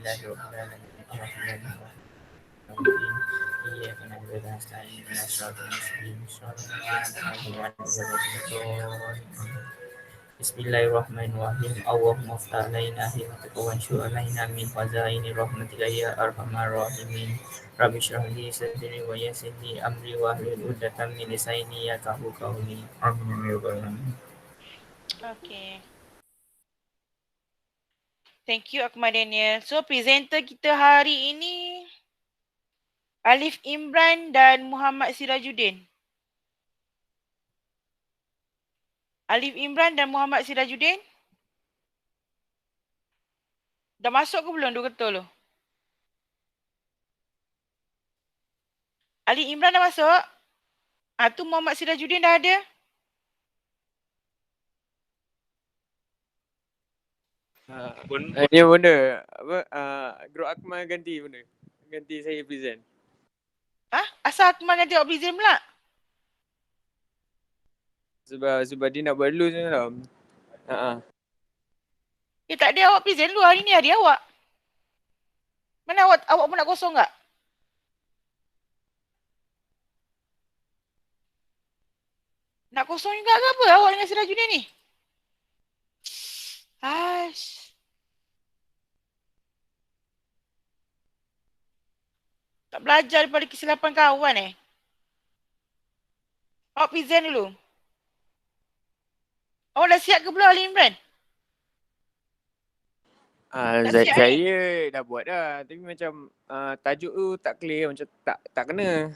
إياك نعبد ونستعين اهدنا الصراط المستقيم صراط الذين أنعمت عليهم Bismillahirrahmanirrahim. Allahumma ftah alaina hikmatika wa ansur alaina min khazaini rahmatika ya arhamar rahimin. Rabbi shrah li sadri wa yassir li amri wa hlul 'uqdatam min lisani yafqahu qawli. Amin ya rabbal alamin. Okay. Thank you Akmal Daniel. So presenter kita hari ini Alif Imran dan Muhammad Sirajuddin. Alif Imran dan Muhammad Sirajuddin. Dah masuk ke belum dua ketul tu? Alif Imran dah masuk? Tu Muhammad Sirajuddin dah ada? Dia benda apa Grup Akmal ganti benda. Ganti saya present. Asal Akmal ganti awak present pula? Sebab dia nak buat dulu sebenarnya. Tak ada awak present dulu. Hari ni hari awak. Mana awak pun nak kosong tak? Nak kosong juga ke apa awak dengan Sirajuddin ni? Tak belajar daripada kesilapan kawan Awak present dulu. Awak dah siap ke belum Ali Imran? Saya dah buat dah. Tapi macam tajuk tu tak clear. Macam tak kena.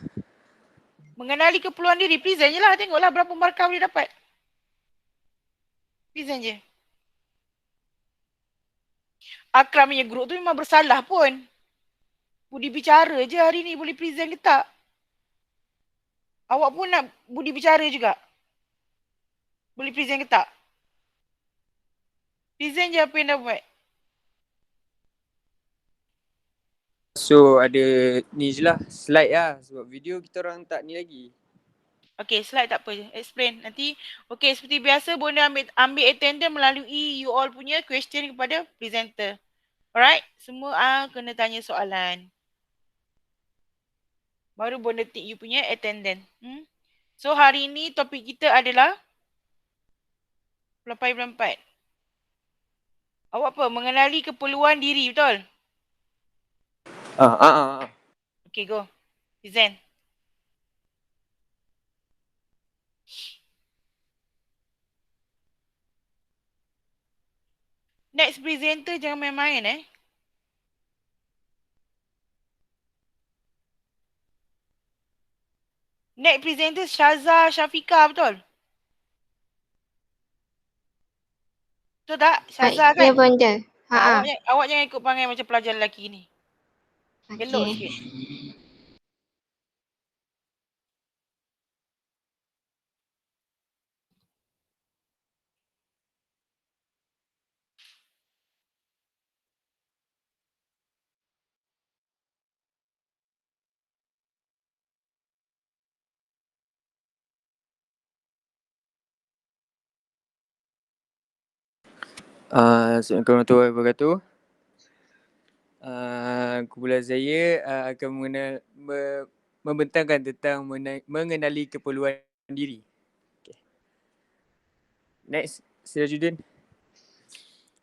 Mengenali keperluan diri. Present je lah. Tengoklah berapa markah boleh dapat. Present je. Akram punya grup tu memang bersalah pun. Budi bicara je hari ni. Boleh present ke tak? Awak pun nak budi bicara juga? Boleh present ke tak? Present je apa yang dah buat. So ada ni je lah. Slide lah. Sebab video kita orang tak ni lagi. Okay, slide tak apa. Explain nanti. Okay, seperti biasa Bonda ambil attendance melalui you all punya question kepada presenter. Alright? Semua kena tanya soalan. Baru Bonda tick you punya attendance. So hari ni topik kita adalah Pelampai 4. Awak apa? Mengenali keperluan diri, betul? Okay, go. Present. Next presenter jangan main-main Next presenter Syaza Syafiqah, betul? Betul tak? Syaza kan? Ya, Bonda. Awak jangan ikut panggil macam pelajar lelaki ni. Elok sikit. Assalamualaikum warahmatullahi wabarakatuh. Kumpulan saya akan membentangkan tentang mengenali keperluan diri. Okay. Next, Sirajuddin.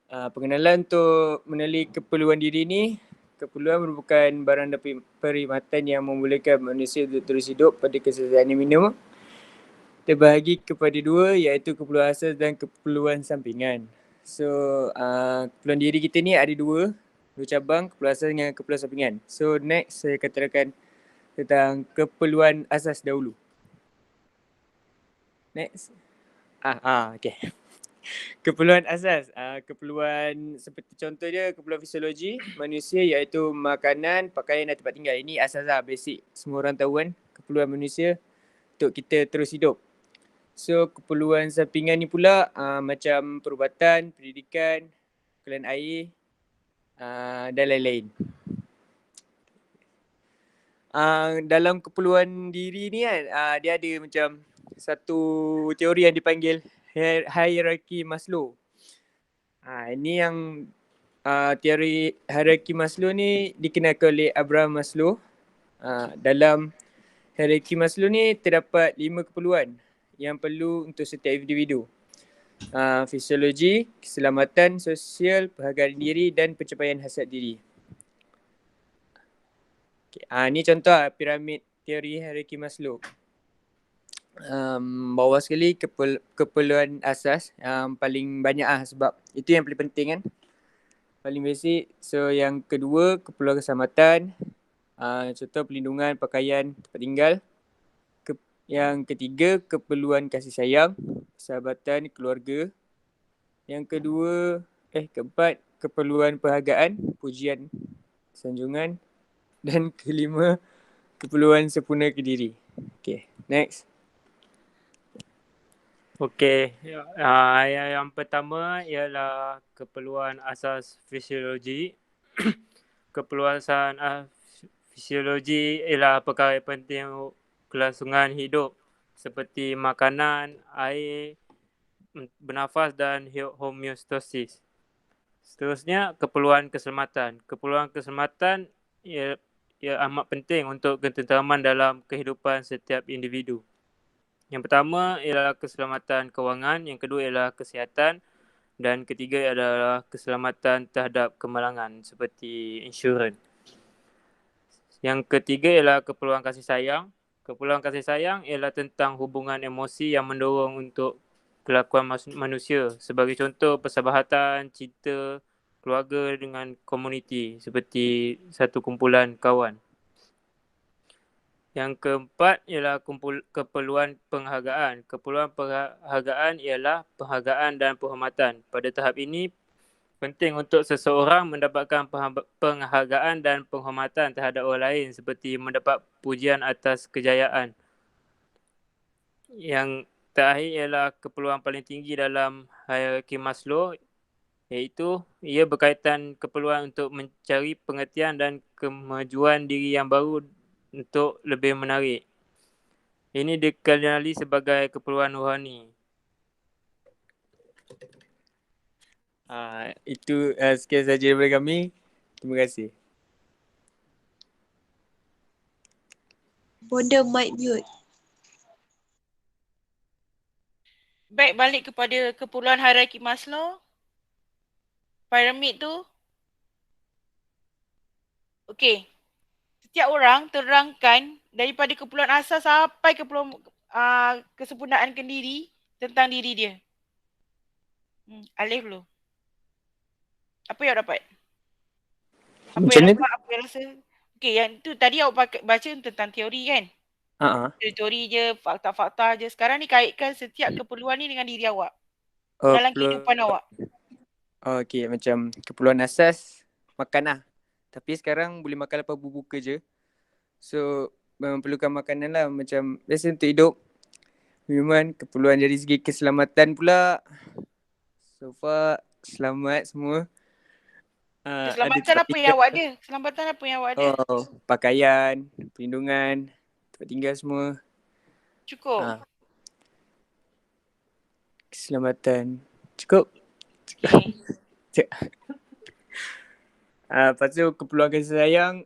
Pengenalan untuk mengenali keperluan diri ni, keperluan merupakan barang perkhidmatan yang membolehkan manusia untuk terus hidup pada kesejahteraan yang minimum. Terbahagi kepada dua, iaitu keperluan asas dan keperluan sampingan. So, keperluan diri kita ni ada dua cabang, keperluan asas dengan keperluan sampingan. So, next saya akan terangkan tentang keperluan asas dahulu. Next. Okay. Keperluan asas, keperluan seperti contoh dia, keperluan fisiologi manusia iaitu makanan, pakaian dan tempat tinggal. Ini asas lah, basic. Semua orang tahu kan, keperluan manusia untuk kita terus hidup. So, keperluan sampingan ni pula macam perubatan, pendidikan, keperluan air dan lain-lain. Dalam keperluan diri ni kan, dia ada macam satu teori yang dipanggil hierarki Maslow. Ini yang teori hierarki Maslow ni dikenalkan oleh Abraham Maslow. Dalam hierarki Maslow ni terdapat 5 keperluan yang perlu untuk setiap individu. Fisiologi, keselamatan sosial, penghargaan diri dan pencapaian hasrat diri. Ni contoh piramid teori hierarki Maslow. Bawah sekali keperluan asas yang paling banyak sebab itu yang paling penting kan. Paling basic. So yang kedua keperluan keselamatan, contoh perlindungan, pakaian, tempat tinggal. Yang ketiga keperluan kasih sayang, persahabatan, keluarga. Yang keempat keperluan penghargaan, pujian, sanjungan. Dan kelima keperluan sempurnakan diri. Okay, next. Okey, yang pertama ialah keperluan asas fisiologi. Keperluan fisiologi ialah perkara penting kelangsungan hidup seperti makanan, air, bernafas dan homeostasis. Seterusnya, keperluan keselamatan. Keperluan keselamatan ia amat penting untuk ketenteraman dalam kehidupan setiap individu. Yang pertama ialah keselamatan kewangan, yang kedua ialah kesihatan dan ketiga adalah keselamatan terhadap kemalangan seperti insurans. Yang ketiga ialah keperluan kasih sayang. Keperluan kasih sayang ialah tentang hubungan emosi yang mendorong untuk kelakuan manusia. Sebagai contoh, persahabatan, cinta, keluarga dengan komuniti seperti satu kumpulan kawan. Yang keempat ialah keperluan penghargaan. Keperluan penghargaan ialah penghargaan dan penghormatan. Pada tahap ini, penting untuk seseorang mendapatkan penghargaan dan penghormatan terhadap orang lain seperti mendapat pujian atas kejayaan. Yang terakhir ialah keperluan paling tinggi dalam hierarki Maslow, iaitu ia berkaitan keperluan untuk mencari pengertian dan kemajuan diri yang baru untuk lebih menarik. Ini dikenali sebagai keperluan rohani. Itu sekian saja daripada kami. Terima kasih. Border mic mute. Baik, balik kepada keperluan hierarki Maslow. Piramid tu. Okey. Setiap orang terangkan daripada keperluan asas sampai keperluan kesempurnaan diri tentang diri dia. Alif dulu. Apa yang dapat? Apa yang rasa? Okey, yang tu tadi awak baca tentang teori kan? Teori je, fakta-fakta je. Sekarang ni kaitkan setiap keperluan ni dengan diri awak. Dalam kehidupan awak. Okey, macam keperluan asas makan lah. Tapi sekarang boleh makan lepas berbuka je. So, memerlukan makanan lah macam biasa untuk hidup. Minuman, keperluan dari segi keselamatan pula. So far, selamat semua. Keselamatan apa yang awak ada? Keselamatan apa yang awak ada? Pakaian, perlindungan, tempat tinggal semua. Cukup. Keselamatan. Cukup. Okay. Lepas tu keperluan kasih sayang,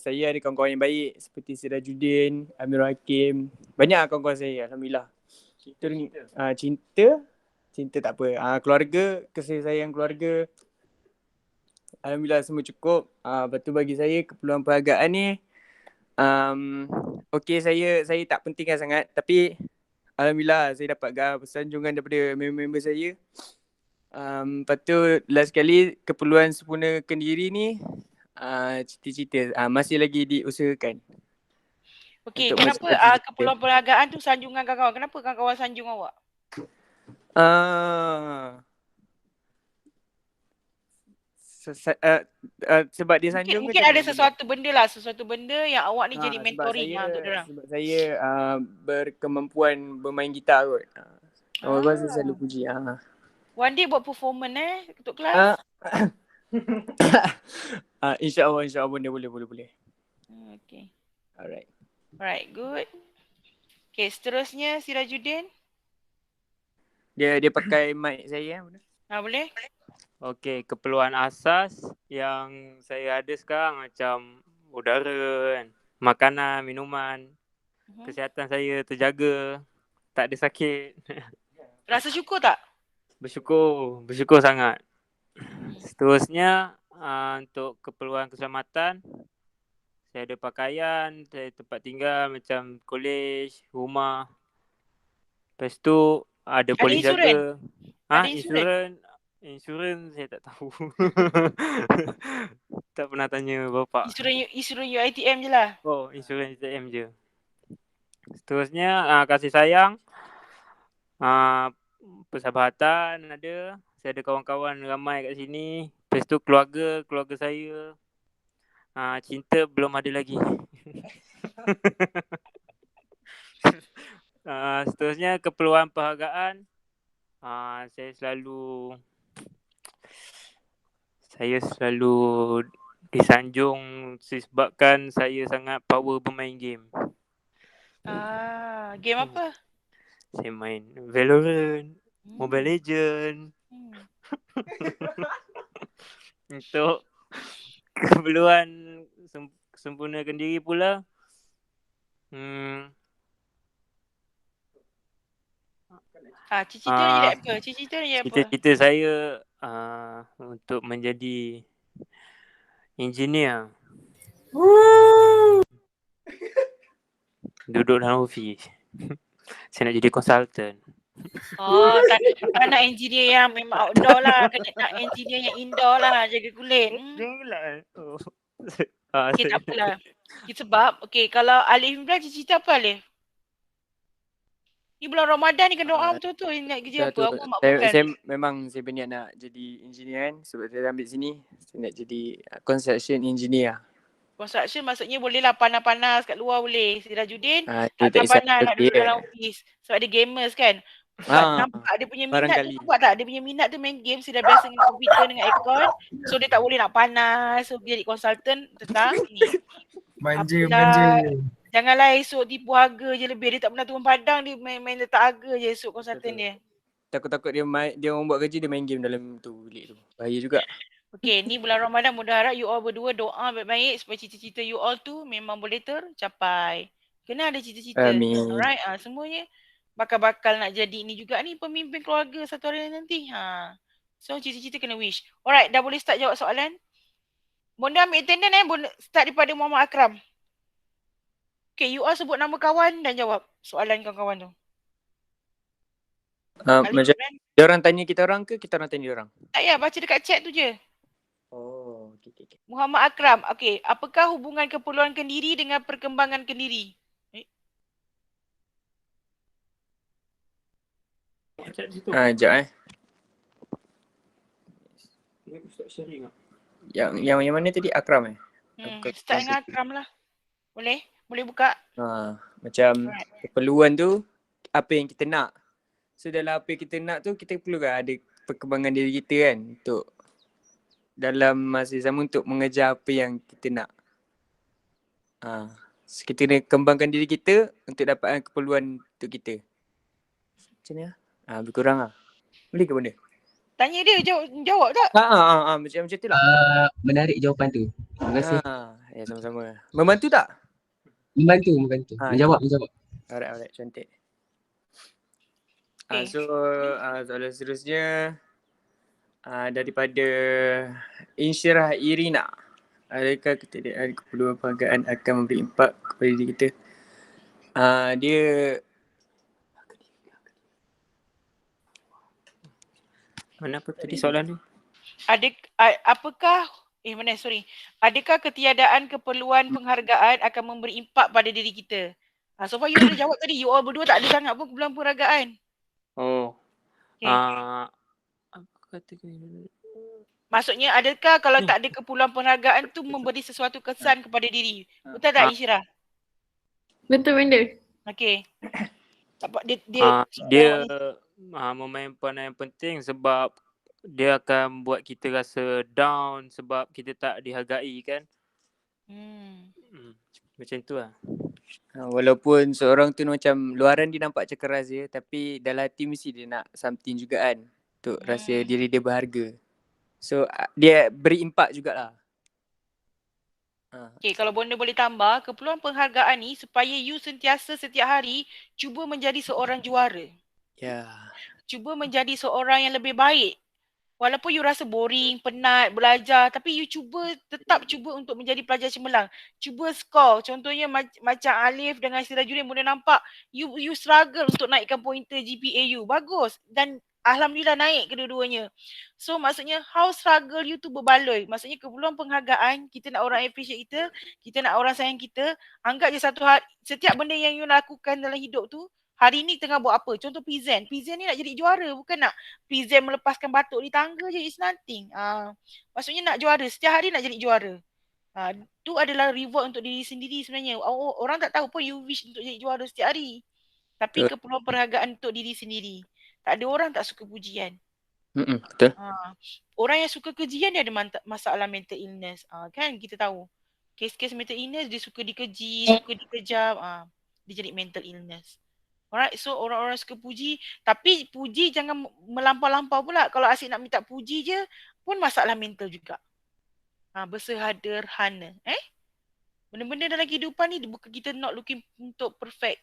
saya ada kawan-kawan yang baik seperti Sirajuddin, Amirul Hakim. Banyak kawan-kawan saya, alhamdulillah. Cinta tak apa. Keluarga, kasih sayang keluarga. Alhamdulillah semua cukup. Lepas tu bagi saya keperluan penghargaan ni, okey saya tak pentingkan sangat, tapi alhamdulillah saya dapat sanjungan daripada member-member saya. Lepas tu last sekali keperluan sempurnakan diri ni, cita-cita masih lagi diusahakan. Okey, kenapa keperluan penghargaan tu sanjungan kawan-kawan? Kenapa kawan-kawan sanjung awak? Sebab dia sanjung mungkin ada sesuatu benda yang awak ni jadi mentoring untuk diorang. Sebab saya berkemampuan bermain gitar kot. Orang saya selalu puji. One day buat performance untuk kelas. InsyaAllah benda boleh. Okay. Alright, good. Okay, seterusnya Sirajuddin. Dia pakai mic saya. Boleh? Okey, keperluan asas yang saya ada sekarang macam udara kan, makanan, minuman, kesihatan saya terjaga, tak ada sakit. Rasa syukur tak? Bersyukur sangat. Seterusnya untuk keperluan keselamatan, saya ada pakaian, saya tempat tinggal macam kolej, rumah. Lepas tu ada Ada polis insurans? jaga. Ada insurans? Insurans saya tak tahu. Tak pernah tanya bapa. Insurans UiTM je lah. Oh, insurans ATM je. Seterusnya kasih sayang, persahabatan ada. Saya ada kawan-kawan ramai kat sini. Lepas tu keluarga saya. Cinta belum ada lagi. Seterusnya keperluan perhargaan. Saya selalu disanjung disebabkan saya sangat power bermain game. Game apa? Saya main Valorant, Mobile Legend. Untuk keperluan sempurnakan diri pula, Cita-cita nak jadi apa? Cita-cita nak jadi apa? cita-cita saya untuk menjadi engineer. Duduk dalam office. Saya nak jadi consultant. Tak nak engineer yang memang outdoor lah. Kena nak engineer yang indoor lah. Jaga kulit. Janganlah. Okay, tak apalah. Sebab, kalau Alif Imran cita-cita apa Alif? Ni bulan Ramadan ni kena doa betul-betul. Nak kerja apa? Awak makbulkan. Saya memang saya berniat nak jadi engineer kan. Sebab saya ambil sini. Saya nak jadi construction engineer. Construction maksudnya boleh lah panas-panas kat luar boleh. Sirajudin Dia tak kisah panas nak duduk dalam office. Sebab dia gamers kan. Nampak dia punya minat tu, nampak tak? Dia punya minat tu main game. Dia dah biasa dengan komputer dengan aircon. So dia tak boleh nak panas. So dia jadi consultant tentang ni. Manja. Janganlah esok tipu harga je lebih. Dia tak pernah turun padang. Dia main letak harga je esok consultant dia. Takut-takut dia orang buat kerja dia main game dalam tu bilik tu. Bahaya juga. Okay, ni bulan Ramadan mudah harap you all berdua doa baik-baik supaya cita-cita you all tu memang boleh tercapai. Kena ada cita-cita. Amin. Alright, semuanya bakal-bakal nak jadi ni juga ni pemimpin keluarga satu hari nanti. So cita-cita kena wish. Alright, dah boleh start jawab soalan. Bonda ambil attendance Bonda start daripada Muhammad Akram. Okay, you all sebut nama kawan dan jawab soalan kawan-kawan tu. Macam dia orang tanya kita orang ke kita orang tanya dia orang? Tak payah, baca dekat chat tu je. Oh, okay. Muhammad Akram, okay. Apakah hubungan keperluan kendiri dengan perkembangan kendiri? Sekejap Yang mana tadi Akram Start dengan Akram lah. Boleh? Boleh buka? Macam keperluan tu apa yang kita nak. So dalam apa yang kita nak tu kita perlukan ada perkembangan diri kita kan untuk dalam masa sama untuk mengejar apa yang kita nak. So kita kena kembangkan diri kita untuk dapatkan keperluan untuk kita. Macam ni lebih kurang Boleh ke benda? Tanya dia jawab tak? Macam tu lah. Menarik jawapan tu. Terima kasih. Ya sama-sama. Membantu tak? Membantu. Menjawab. Alright, cantik. Okay. Soalan seterusnya daripada Insyirah Irina. Adakah ketiadaan keperluan penghargaan akan memberi impak kepada diri kita? Dia mana apa tadi soalan tu? Adakah ketiadaan keperluan penghargaan akan memberi impak pada diri kita? So far you dah jawab tadi. You all berdua tak ada sangat pun keperluan penghargaan. Apa kata maksudnya adakah kalau tak ada keperluan penghargaan tu memberi sesuatu kesan kepada diri? Betul tak Insyirah? Betul benda. Okay. Dia memain peranan yang penting sebab dia akan buat kita rasa down sebab kita tak dihargai kan. Macam tu lah. Walaupun seorang tu macam luaran dia nampak macam keras je tapi dalam hati mesti dia nak something juga kan untuk rasa diri dia berharga. So dia beri impak jugalah. Okay, kalau Bonda boleh tambah, keperluan penghargaan ni supaya you sentiasa setiap hari cuba menjadi seorang juara. Ya. Cuba menjadi seorang yang lebih baik. Walaupun you rasa boring, penat, belajar, tapi you tetap cuba untuk menjadi pelajar cemerlang. Cuba score. Contohnya macam Alif dengan Sirajuddin boleh nampak you struggle untuk naikkan pointer GPA you. Bagus. Dan alhamdulillah naik kedua-duanya. So maksudnya how struggle you tu berbaloi. Maksudnya keperluan penghargaan, kita nak orang appreciate kita nak orang sayang kita. Anggap je satu hari, setiap benda yang you lakukan dalam hidup tu, hari ni tengah buat apa? Contoh present. Present ni nak jadi juara, bukan nak present melepaskan batuk di tangga je, it's nothing. Maksudnya nak juara, setiap hari nak jadi juara. Tu adalah reward untuk diri sendiri sebenarnya. Orang tak tahu pun you wish untuk jadi juara setiap hari. Tapi keperluan perhargaan untuk diri sendiri. Tak ada orang tak suka pujian. Betul. Orang yang suka kejian dia ada masalah mental illness. Kan kita tahu. Kes-kes mental illness dia suka dikeji, suka dikejam. Dia jadi mental illness. Alright, so orang-orang suka puji, tapi puji jangan melampau-lampau pula. Kalau asyik nak minta puji je pun masalah mental juga. Bersederhana. Benda-benda dalam kehidupan ni bukan kita not looking untuk perfect.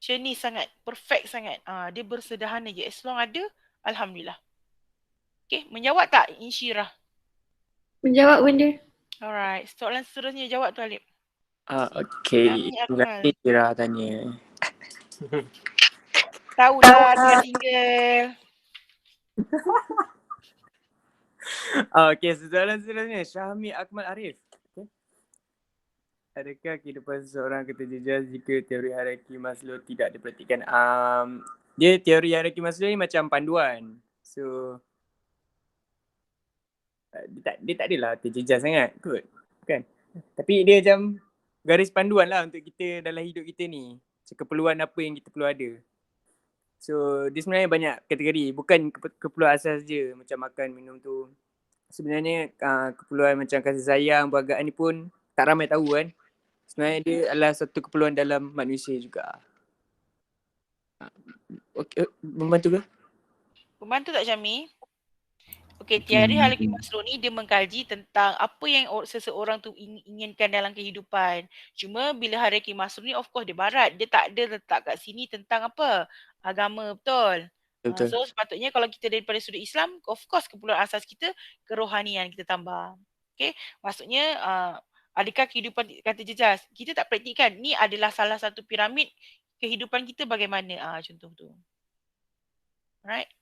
Macam ni sangat, perfect sangat. Dia bersederhana je. As long ada, alhamdulillah. Okay, menjawab tak Insyirah? Menjawab benda. Alright, soalan seterusnya jawab tu Alip. Okay, nanti Ira tanya. Tahulah dia single. Okay, soalan seterusnya Syahmi Akmal Arif. Okay. Adakah kehidupan seseorang keterjejas jika teori hierarki Maslow tidak dipraktikkan? Dia teori hierarki Maslow ni macam panduan. So dia tak adalah terjejas sangat kot, kan? Tapi dia macam garis panduan lah untuk kita dalam hidup kita ni. Keperluan apa yang kita perlu ada. So dia sebenarnya banyak kategori, bukan keperluan asas je macam makan, minum tu. Sebenarnya keperluan macam kasih sayang, perhargaan ni pun tak ramai tahu kan. Sebenarnya dia adalah satu keperluan dalam manusia juga. Okay, membantu ke? Membantu tak Syami? Okey, teori hierarki Maslow ni dia mengkaji tentang apa yang seseorang tu inginkan dalam kehidupan. Cuma bila hierarki Maslow ni of course dia barat. Dia tak ada letak kat sini tentang apa? Agama, betul? Betul. So sepatutnya kalau kita daripada sudut Islam, of course keperluan asas kita kerohanian kita tambah. Okey, maksudnya adakah kehidupan kata jejas? Kita tak praktikkan. Ni adalah salah satu piramid kehidupan kita bagaimana. Contoh tu. Alright.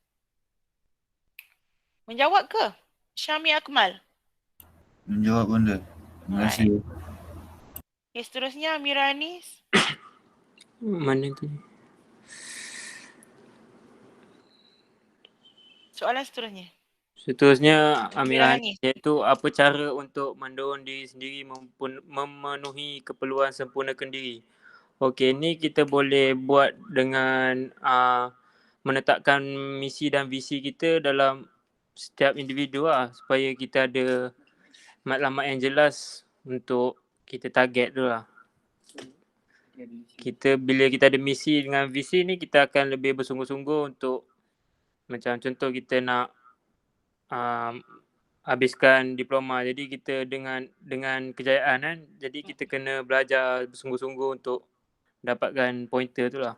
Menjawab ke? Syahmi Akmal. Menjawab benda. Terima kasih. Okay, seterusnya Amira Anis. Mana tu? Soalan seterusnya. Seterusnya Amira Anis, iaitu apa cara untuk mendorong diri sendiri memenuhi keperluan sempurnakan diri. Okey, ni kita boleh buat dengan menetapkan misi dan visi kita dalam setiap individu lah, supaya kita ada maklumat yang jelas untuk kita target tu lah. Bila kita ada misi dengan visi ni, kita akan lebih bersungguh-sungguh untuk, macam contoh kita nak habiskan diploma, jadi kita dengan kejayaan kan, jadi kita kena belajar bersungguh-sungguh untuk dapatkan pointer tu lah.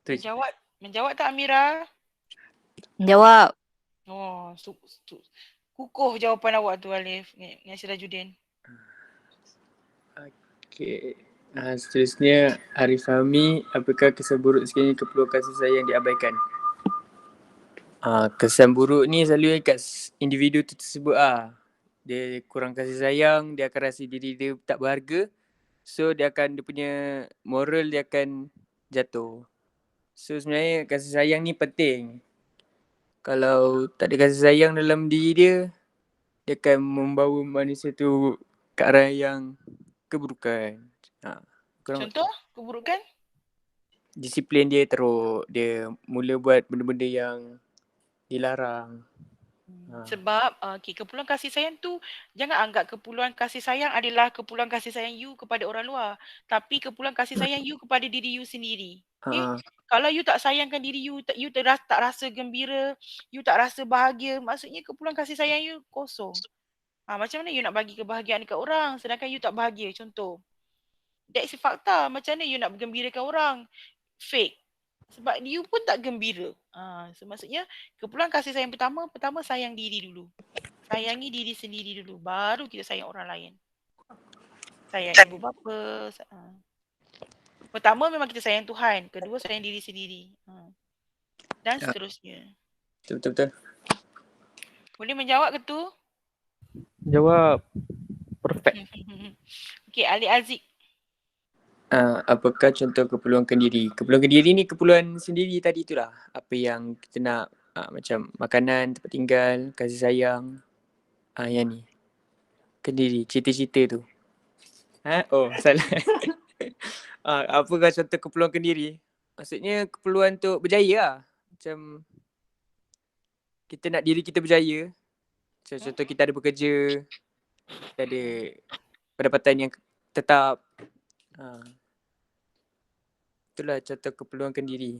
Menjawab tak Amira? Menjawab. Oh, kukuh jawapan awak tu Alif dengan Sirajuddin. Okay. Seterusnya Arif Fahmi, apakah kesan buruk sekiranya keperluan kasih sayang diabaikan? Kesan buruk ni selalu kat individu tu tersebut Dia kurang kasih sayang, dia akan rasa diri dia tak berharga. So dia punya moral dia akan jatuh. So sebenarnya kasih sayang ni penting. Kalau tak ada kasih sayang dalam diri dia, dia akan membawa manusia tu ke arah yang keburukan. Contoh keburukan? Disiplin dia teruk, dia mula buat benda-benda yang dilarang. Sebab keperluan kasih sayang tu jangan anggap keperluan kasih sayang adalah keperluan kasih sayang you kepada orang luar, tapi keperluan kasih sayang you kepada diri you sendiri. Kalau you tak sayangkan diri you, you tak rasa gembira, you tak rasa bahagia, maksudnya keperluan kasih sayang you kosong. Macam mana you nak bagi kebahagiaan dekat orang sedangkan you tak bahagia? Contoh. That's fakta. Macam mana you nak bergembirakan orang? Fake. Sebab you pun tak gembira. So maksudnya keperluan kasih sayang pertama sayang diri dulu. Sayangi diri sendiri dulu. Baru kita sayang orang lain. Sayang ibu bapa. Pertama memang kita sayang Tuhan. Kedua sayang diri sendiri. Dan seterusnya. Betul. Boleh menjawab ke tu? Jawab. Perfect. Okay, Ali Aziz. Apakah contoh keperluan diri? Keperluan diri ni keperluan sendiri tadi tu lah. Apa yang kita nak, macam makanan, tempat tinggal, kasih sayang. Yang ni. Kendiri, cita-cita tu. Oh, salah. Apakah contoh keperluan diri? Maksudnya keperluan untuk berjaya lah. Macam kita nak diri kita berjaya. Contoh kita ada bekerja, kita ada pendapatan yang tetap. Itulah contoh keperluan diri.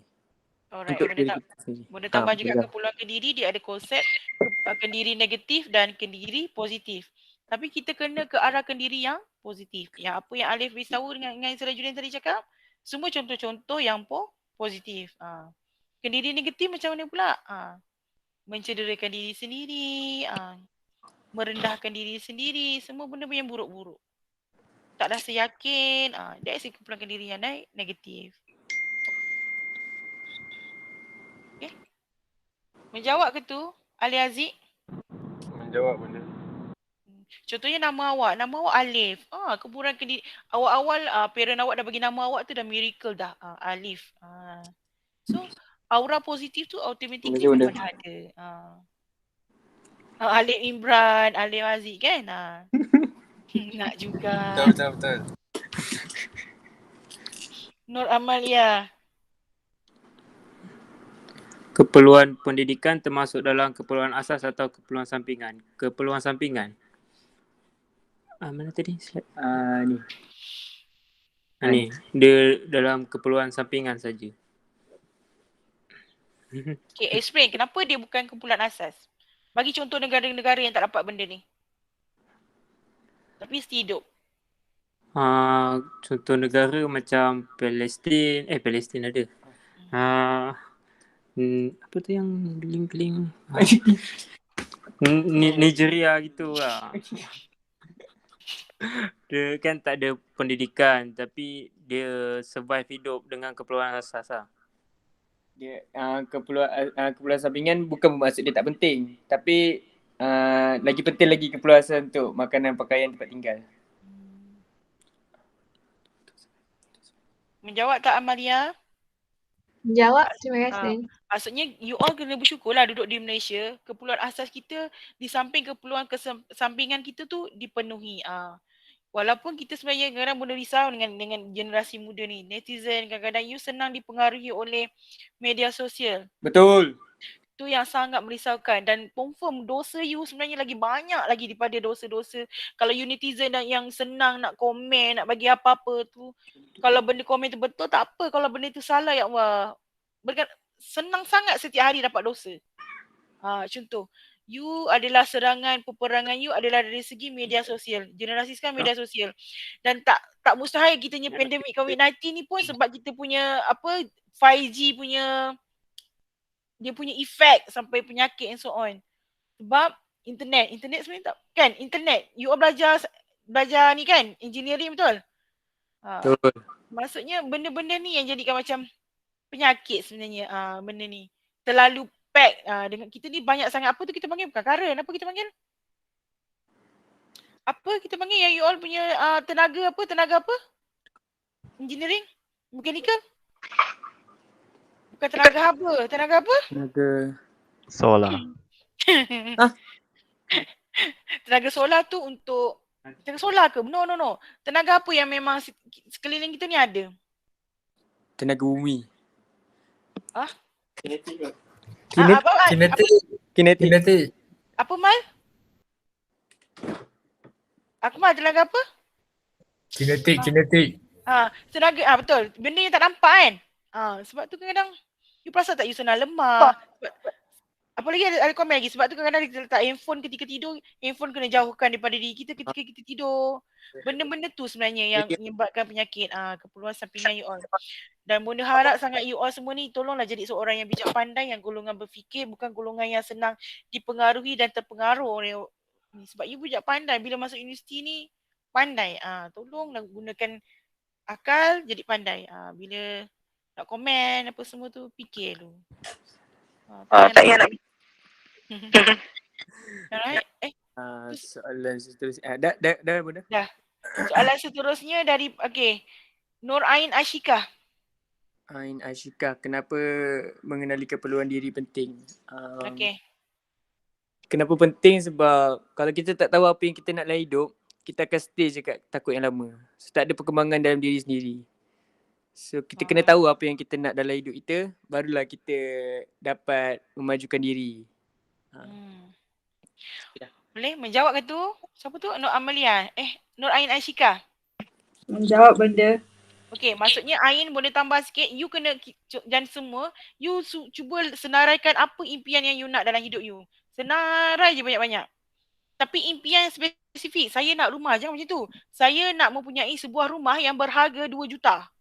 Alright, Untuk diri kita sendiri. boleh tambah juga keperluan kendiri, dia ada konsep kendiri negatif dan kendiri positif. Tapi kita kena ke arah kendiri yang positif. Yang apa yang Alif beritahu dengan Sirajuddin tadi cakap, semua contoh-contoh yang positif. Kendiri negatif macam mana pula? Mencederakan diri sendiri, merendahkan diri sendiri, semua benda yang buruk-buruk. Tak rasa yakin, that's keperluan kendiri yang negatif. Okay. Menjawab ke tu, Ali Aziz? Menjawab benda. Contohnya nama awak Alif. Keperluan kendiri. Awal-awal parent awak dah bagi nama awak tu dah miracle dah. Alif. So, aura positif tu automatically memang dah ada. Alif Imran, Alif Aziz kan? Nak juga. Betul. Nur Amalia. Keperluan pendidikan termasuk dalam keperluan asas atau keperluan sampingan? Keperluan sampingan. Mana tadi? Ni. Dia dalam keperluan sampingan saja. Okay, explain kenapa dia bukan keperluan asas. Bagi contoh negara-negara yang tak dapat benda ni. Tapi mesti hidup. Contoh negara macam Palestin ada. Apa tu yang geling-geling? Nigeria gitu lah. Dia kan tak ada pendidikan tapi dia survive hidup dengan keperluan asas lah. Dia keperluan sampingan bukan bermaksud dia tak penting, tapi lagi penting lagi keperluan asas untuk makanan, pakaian, tempat tinggal. Menjawab tak Amalia? Menjawab, terima kasih. Maksudnya you all kena bersyukurlah duduk di Malaysia. Keperluan asas kita di samping keperluan kesampingan kita tu dipenuhi. Walaupun kita sebenarnya kadang-kadang boleh risau dengan generasi muda ni. Netizen kadang-kadang you senang dipengaruhi oleh media sosial. Betul. Tu yang sangat merisaukan dan confirm dosa you sebenarnya lagi banyak lagi daripada dosa-dosa. Kalau you netizen yang senang nak komen, nak bagi apa-apa tu. Kalau benda komen tu betul tak apa. Kalau benda tu salah ya Allah. Senang sangat setiap hari dapat dosa. Contoh. You adalah peperangan you adalah dari segi media sosial. Generasi sekarang media sosial. Dan tak mustahil kitanya pandemik COVID-19 ni pun sebab kita punya 5G punya dia punya efek sampai penyakit and so on. Sebab internet sebenarnya tak kan, internet you all belajar ni kan, engineering betul? Betul. Maksudnya benda-benda ni yang jadikan macam penyakit sebenarnya. Benda ni terlalu pack dengan kita ni banyak sangat. Apa tu kita panggil? Bukan current. Apa kita panggil? Apa kita panggil yang you all punya tenaga apa? Engineering? Mechanical? Bukan tenaga haba. Tenaga apa? Tenaga solar. Tenaga solar tu untuk tenaga solar ke? No. Tenaga apa yang memang sekeliling kita ni ada? Tenaga bumi. Kinetik. Kinetik. Apa Mal? Akmal tenaga apa? Kinetik. Tenaga betul. Benda yang tak nampak kan? Sebab tu kadang-kadang you perasan tak you senang lemah. Apa lagi ada komen lagi. Sebab tu kadang-kadang kita letak handphone ketika tidur, handphone kena jauhkan daripada diri kita ketika kita tidur. Benda-benda tu sebenarnya yang menyebabkan penyakit. Keperluan sampingan you all. Dan Bunda harap sangat you all semua ni tolonglah jadi seorang yang bijak pandai, yang golongan berfikir, bukan golongan yang senang dipengaruhi dan terpengaruh oleh ni. Sebab you bijak pandai bila masuk universiti ni, pandai. Tolonglah gunakan akal jadi pandai. Bila nak komen apa semua tu, fikir dulu. Tak payah nak alright. Soalan seterusnya. Dah Bunda? Dah. Soalan seterusnya dari Nur Ain Ashika. Ain Ashika, kenapa mengenali keperluan diri penting? Kenapa penting? Sebab kalau kita tak tahu apa yang kita nak dalam hidup, kita akan stay je kat takut yang lama. So, tak ada perkembangan dalam diri sendiri. So kita kena tahu apa yang kita nak dalam hidup kita, barulah kita dapat memajukan diri. Boleh menjawab ke tu? Siapa tu? Nur Amalia. Nur Ain Ashika. Menjawab benda. Okey, maksudnya Ain boleh tambah sikit. You kena dan semua, you cuba senaraikan apa impian yang you nak dalam hidup you. Senarai je banyak-banyak. Tapi impian spesifik. Saya nak rumah, jangan macam tu. Saya nak mempunyai sebuah rumah yang berharga 2 juta.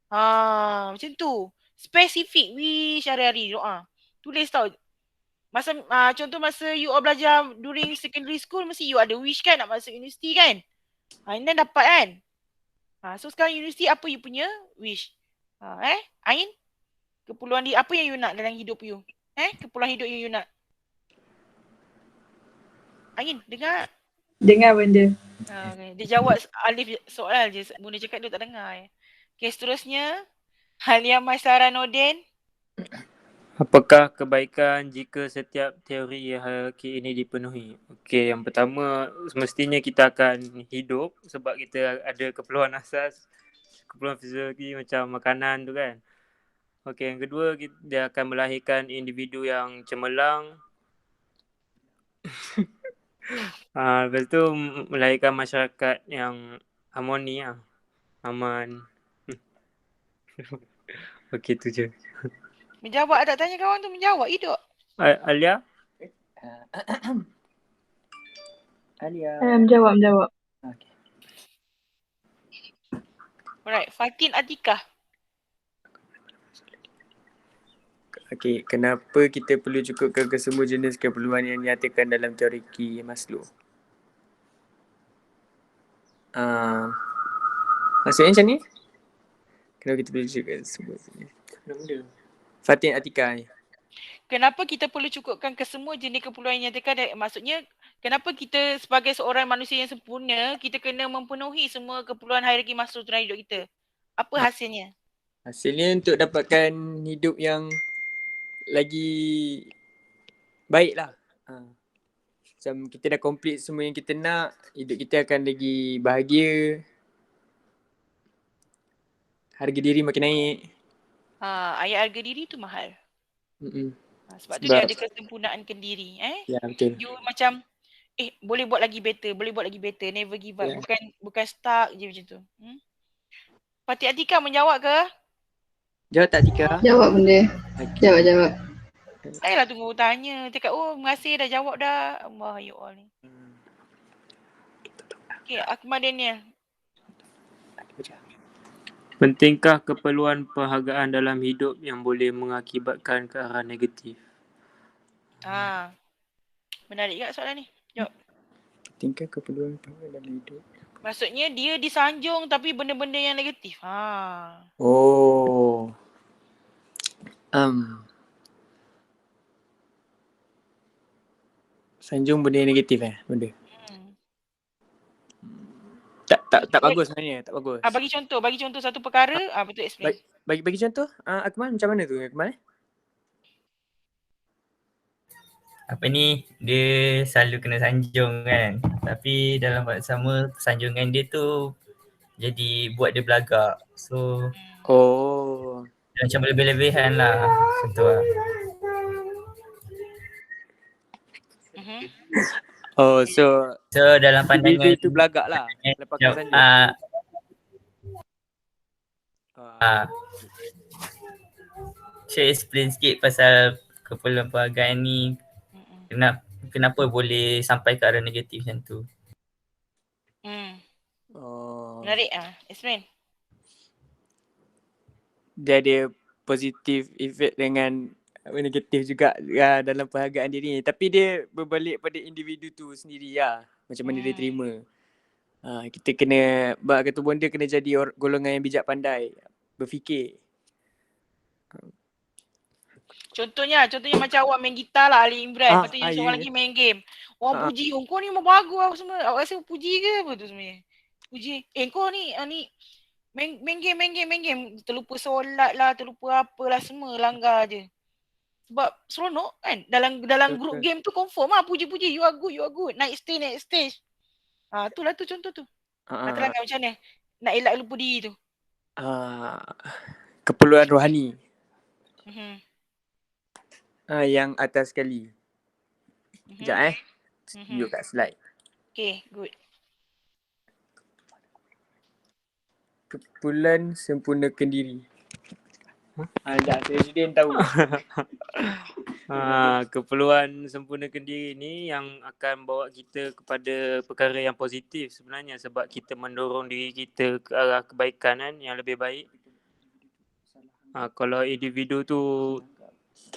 Macam tu. Spesifik wish hari-hari doa. Tulis tau. Contoh masa you all belajar during secondary school, mesti you ada wish kan nak masuk universiti kan? And then dapat kan? So sekarang universiti apa you punya wish? Ain? Keperluan apa yang you nak dalam hidup you? Keperluan hidup you nak? Ain, dengar? Dengar benda. Dia jawab alif soal je. Bunda cakap dia tak dengar. Seterusnya Halia Maisara Nordin. Apakah kebaikan jika setiap teori hierarki ini dipenuhi? Okey, yang pertama semestinya kita akan hidup sebab kita ada keperluan asas, keperluan fisiologi macam makanan tu kan. Okey, yang kedua dia akan melahirkan individu yang cemerlang. Lepas tu melahirkan masyarakat yang harmoni lah. Aman. Okey tu je. Menjawab tak tanya kawan tu menjawab hidup. Alia? Alia. Menjawab. Okay. Alright, Fatin Atikah. Okey, kenapa kita perlu cukupkan kesemua jenis keperluan yang dinyatakan dalam teoriki Maslow? Maksudnya macam ni? Kenapa kita perlu cukupkan semua jenis? Fatin Atikah ni. Kenapa kita perlu cukupkan kesemua jenis keperluan yang dinyatakan? Maksudnya, kenapa kita sebagai seorang manusia yang sempurna, kita kena memenuhi semua keperluan hierarki Maslow dalam hidup kita? Apa hasilnya? Hasilnya untuk dapatkan hidup yang lagi baik lah. Macam kita dah complete semua yang kita nak, hidup kita akan lagi bahagia. Harga diri makin naik. Ayat harga diri tu mahal. Sebab tu dia ada kesempurnaan diri. Ya, betul. You macam boleh buat lagi better, never give up. Bukan stuck je macam tu. Fatih Atika menjawab ke? Jawab tak Atika? Jawab benda. Okay. Jawab. Saya lah tunggu tanya. Cakap terima kasih dah jawab dah. Allah you all ni. Okay, Akmal Daniel. Pentingkah keperluan penghargaan dalam hidup yang boleh mengakibatkan ke arah negatif? Menarik tak soalan ni? Jawab. Pentingkah keperluan penghargaan dalam hidup? Maksudnya dia disanjung tapi benda-benda yang negatif. Sanjung benda yang negatif benda. Tak bagus sebenarnya, tak bagus. Bagi contoh satu perkara, betul explain. Bagi contoh, Akmal macam mana tu Akmal? Apa ni, dia selalu kena sanjung kan. Tapi dalam waktu sama, sanjungan dia tu jadi buat dia belagak. So, dia macam berlebih-lebihan lah. Contoh lah. Oh, so dalam pandangan individu itu belagak lah. Lepaskan sanjung. Saya explain sikit pasal keperluan penghargaan ni. Kenapa boleh sampai ke arah negatif macam tu. Menarik explain. Dia ada positif efek dengan negatif juga dalam penghargaan diri ni. Tapi dia berbalik pada individu tu sendiri lah. Macam mana dia terima. Kita kena, kata bonda kena jadi golongan yang bijak pandai. Berfikir. Contohnya macam awak main gitar lah Ali Imran. Lepas tu yang seorang lagi main game. Orang puji, kau ni memang bagus apa semua. Awak rasa puji ke apa tu sebenarnya? Puji. Kau ni main game. Terlupa solat lah, terlupa apalah semua. Langgar je. Sebab seronok kan. Dalam grup game tu confirm lah puji-puji. You are good. Naik stage. Itulah tu contoh tu. Terangkan macam mana nak elak lupa diri tu. Keperluan rohani. Yang atas sekali. Sekejap tunjuk kat slide. Okay, good. Keperluan sempurnakan diri. Presiden tahu. Keperluan sempurnakan diri ni yang akan bawa kita kepada perkara yang positif sebenarnya, sebab kita mendorong diri kita ke arah kebaikan kan, yang lebih baik. Kalau individu tu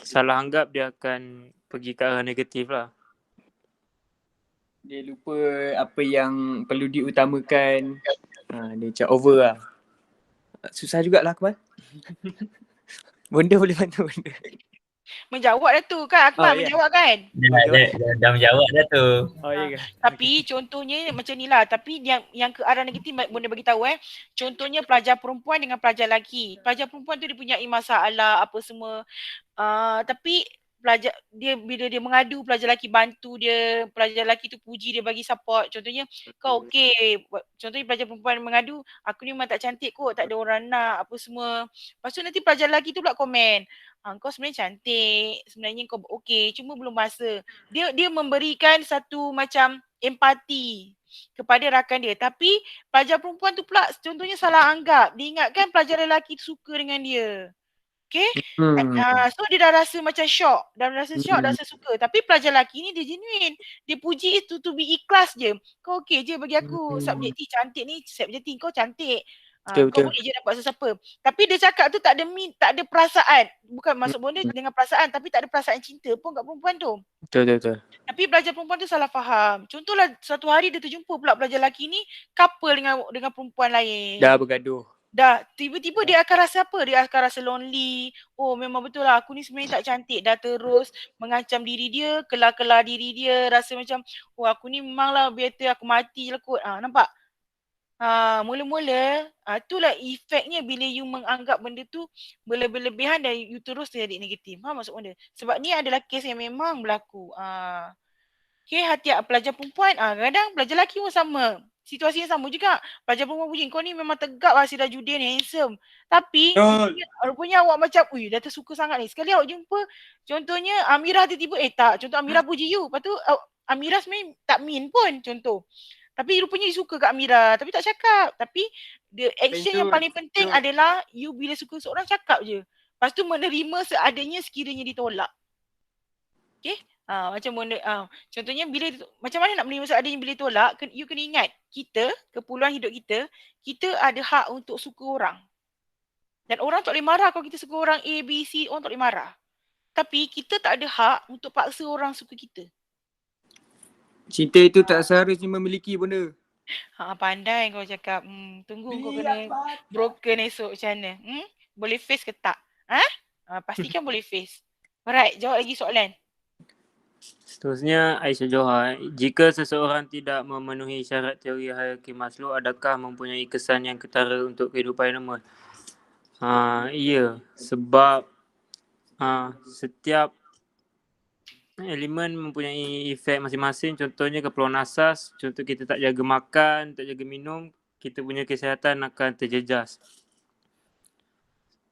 salah anggap, dia akan pergi ke arah negatif lah. Dia lupa apa yang perlu diutamakan. Dia macam over lah. Susah jugalah Akmal. Bonda boleh bantu bonda. Menjawab dah tu kan Akmal, menjawab kan? Dah menjawab dah tu. Tapi contohnya macam ni lah. Tapi yang ke arah negatif bonda bagi tahu Contohnya pelajar perempuan dengan pelajar lelaki. Pelajar perempuan tu dia punya masalah apa semua. Tapi pelajar dia, bila dia mengadu, pelajar lelaki bantu dia, pelajar lelaki tu puji dia, bagi support. Contohnya kau okey, contohnya pelajar perempuan mengadu, aku ni memang tak cantik kot, tak ada orang nak apa semua. Lepas tu nanti pelajar lelaki tu pula komen, kau sebenarnya cantik, sebenarnya kau okey, cuma belum masa. Dia memberikan satu macam empati kepada rakan dia. Tapi pelajar perempuan tu pula contohnya salah anggap. Dia ingatkan pelajar lelaki tu suka dengan dia. Okay. So dia dah rasa macam shock. Dah rasa suka. Tapi pelajar lelaki ni dia genuine. Dia puji itu to be ikhlas je. Kau okey je bagi aku. Subjektif cantik ni, subjektif kau cantik. Kau boleh je dapat sesiapa. Tapi dia cakap tu tak ada perasaan. Bukan maksud bonda dengan perasaan, tapi tak ada perasaan cinta pun kat perempuan tu. Betul. Tapi pelajar perempuan tu salah faham. Contohlah satu hari dia terjumpa pula pelajar lelaki ni couple dengan perempuan lain. Dah bergaduh. Dah tiba-tiba dia akan rasa apa? Dia akan rasa lonely. Oh memang betul lah, aku ni sebenarnya tak cantik. Dah terus mengancam diri dia, kelar-kelar diri dia. Rasa macam aku ni memanglah better aku mati lah kot. Nampak? Mula-mula itulah efeknya bila you menganggap benda tu berlebihan dan you terus jadi negatif. Maksud benda. Sebab ni adalah kes yang memang berlaku. Okay, hati-hati pelajar perempuan, kadang pelajar lelaki pun sama. Situasi yang sama juga. Pelajar perempuan puji, kau ni memang tegak lah Sirajuddin, handsome. Tapi rupanya awak macam, dah tersuka sangat ni. Sekali awak jumpa, contohnya Amirah tiba-tiba, tak. Contoh Amirah puji you. Lepas tu Amirah sebenarnya tak mean pun contoh. Tapi rupanya you suka kat Amirah. Tapi tak cakap. Tapi the action yang paling penting adalah you bila suka seorang cakap je. Lepas tu menerima seadanya sekiranya ditolak. Okay? Macam benda, contohnya bila macam mana nak menerima seadanya bila tolak, you kena ingat kita, keperluan hidup kita ada hak untuk suka orang. Dan orang tak boleh marah kalau kita suka orang A, B, C, orang tak boleh marah. Tapi kita tak ada hak untuk paksa orang suka kita. Cinta itu tak seharusnya memiliki benda. Pandai kau cakap. Tunggu kau kena broken esok macam mana. Boleh face ke tak? Pastikan boleh face. Alright, jawab lagi soalan. Seterusnya Aisyah Johar, jika seseorang tidak memenuhi syarat teori hierarki Maslow, adakah mempunyai kesan yang ketara untuk kehidupan normal? Ya, sebab setiap elemen mempunyai efek masing-masing. Contohnya keperluan asas, contoh kita tak jaga makan, tak jaga minum, kita punya kesihatan akan terjejas.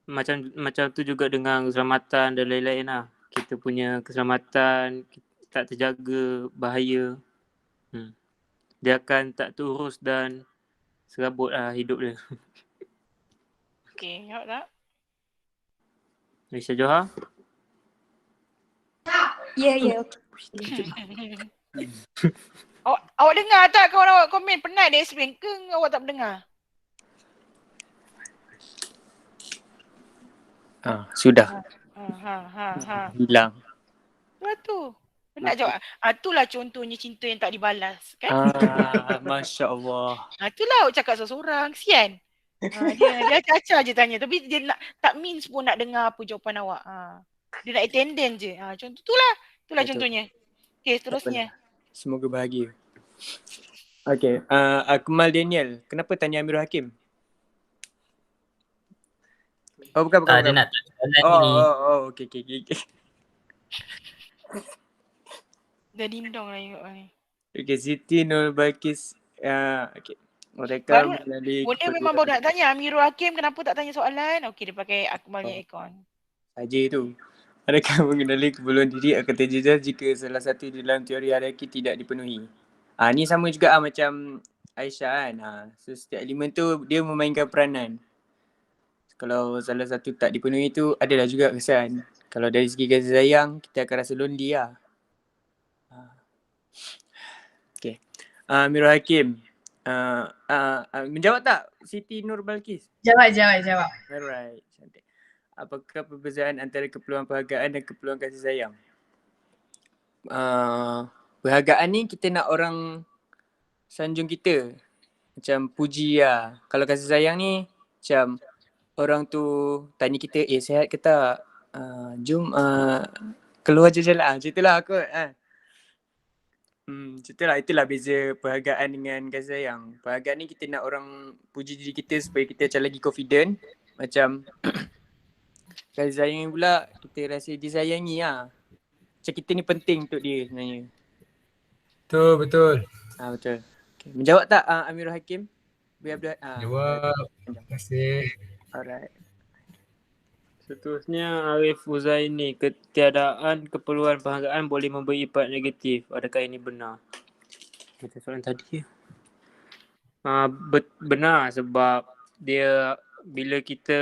Macam tu juga dengan keselamatan dan lain-lain lah. Kita punya keselamatan, tak terjaga, bahaya. Dia akan tak terurus dan serabut lah hidup dia. Okey, jawab tak? Malaysia Johar? Ya, ya. Awak dengar tak kawan awak komen penat dia explain ke awak tak mendengar? Sudah. Hilang. Lepas tu. Penat jawab. Itulah contohnya cinta yang tak dibalas. Kan? Masya Allah. Itulah awak cakap seorang-seorang. Sian. Dia acah-acah je tanya. Tapi dia nak, tak means pun nak dengar apa jawapan awak. Dia nak attendance je. Contoh itulah Betul. contohnya. Okey, seterusnya. Semoga bahagia. Okey, Akmal Daniel. Kenapa tanya Amirul Hakim? Oh, bukan. Dia nak tanya soalan ni. Okey. Dah dimdong lah tengok ni. Okey, Siti Nur Balkis. Okey. Mereka Baru, melalui Bunda memang baru nak tanya Amirul Hakim kenapa tak tanya soalan. Okey, dia pakai Akmalnya ikon. saja tu. Adakah mengenali keperluan diri akan terjejas jika salah satu dalam teori hierarki tidak dipenuhi? Ni sama juga macam Aisyah kan. So setiap elemen tu dia memainkan peranan. Kalau salah satu tak dipenuhi tu adalah juga kesan. Kalau dari segi kasih sayang kita akan rasa lonely lah. Okay. Amirul Hakim. Menjawab tak Siti Nur Balkis? Jawab. Alright. Cantik. Apakah perbezaan antara keperluan perhargaan dan keperluan kasih sayang? Perhargaan ni kita nak orang sanjung kita. Macam puji lah. Kalau kasih sayang ni macam orang tu tanya kita, sihat ke tak? Jom keluar je jalan. Macam itulah kot. Itulah beza perhargaan dengan kasih sayang. Perhargaan ni kita nak orang puji diri kita supaya kita macam lagi confident. Macam kasih sayang pula kita rasa disayangi lah. Macam kita ni penting untuk dia sebenarnya. Betul. Betul. Okay. Menjawab tak Amirul Hakim? Jawab. Terima kasih. Alright. Seterusnya Arif Huzaini. Ketiadaan keperluan perhargaan boleh memberi impak negatif. Adakah ini benar? Kita soalan tadi. Benar sebab dia bila kita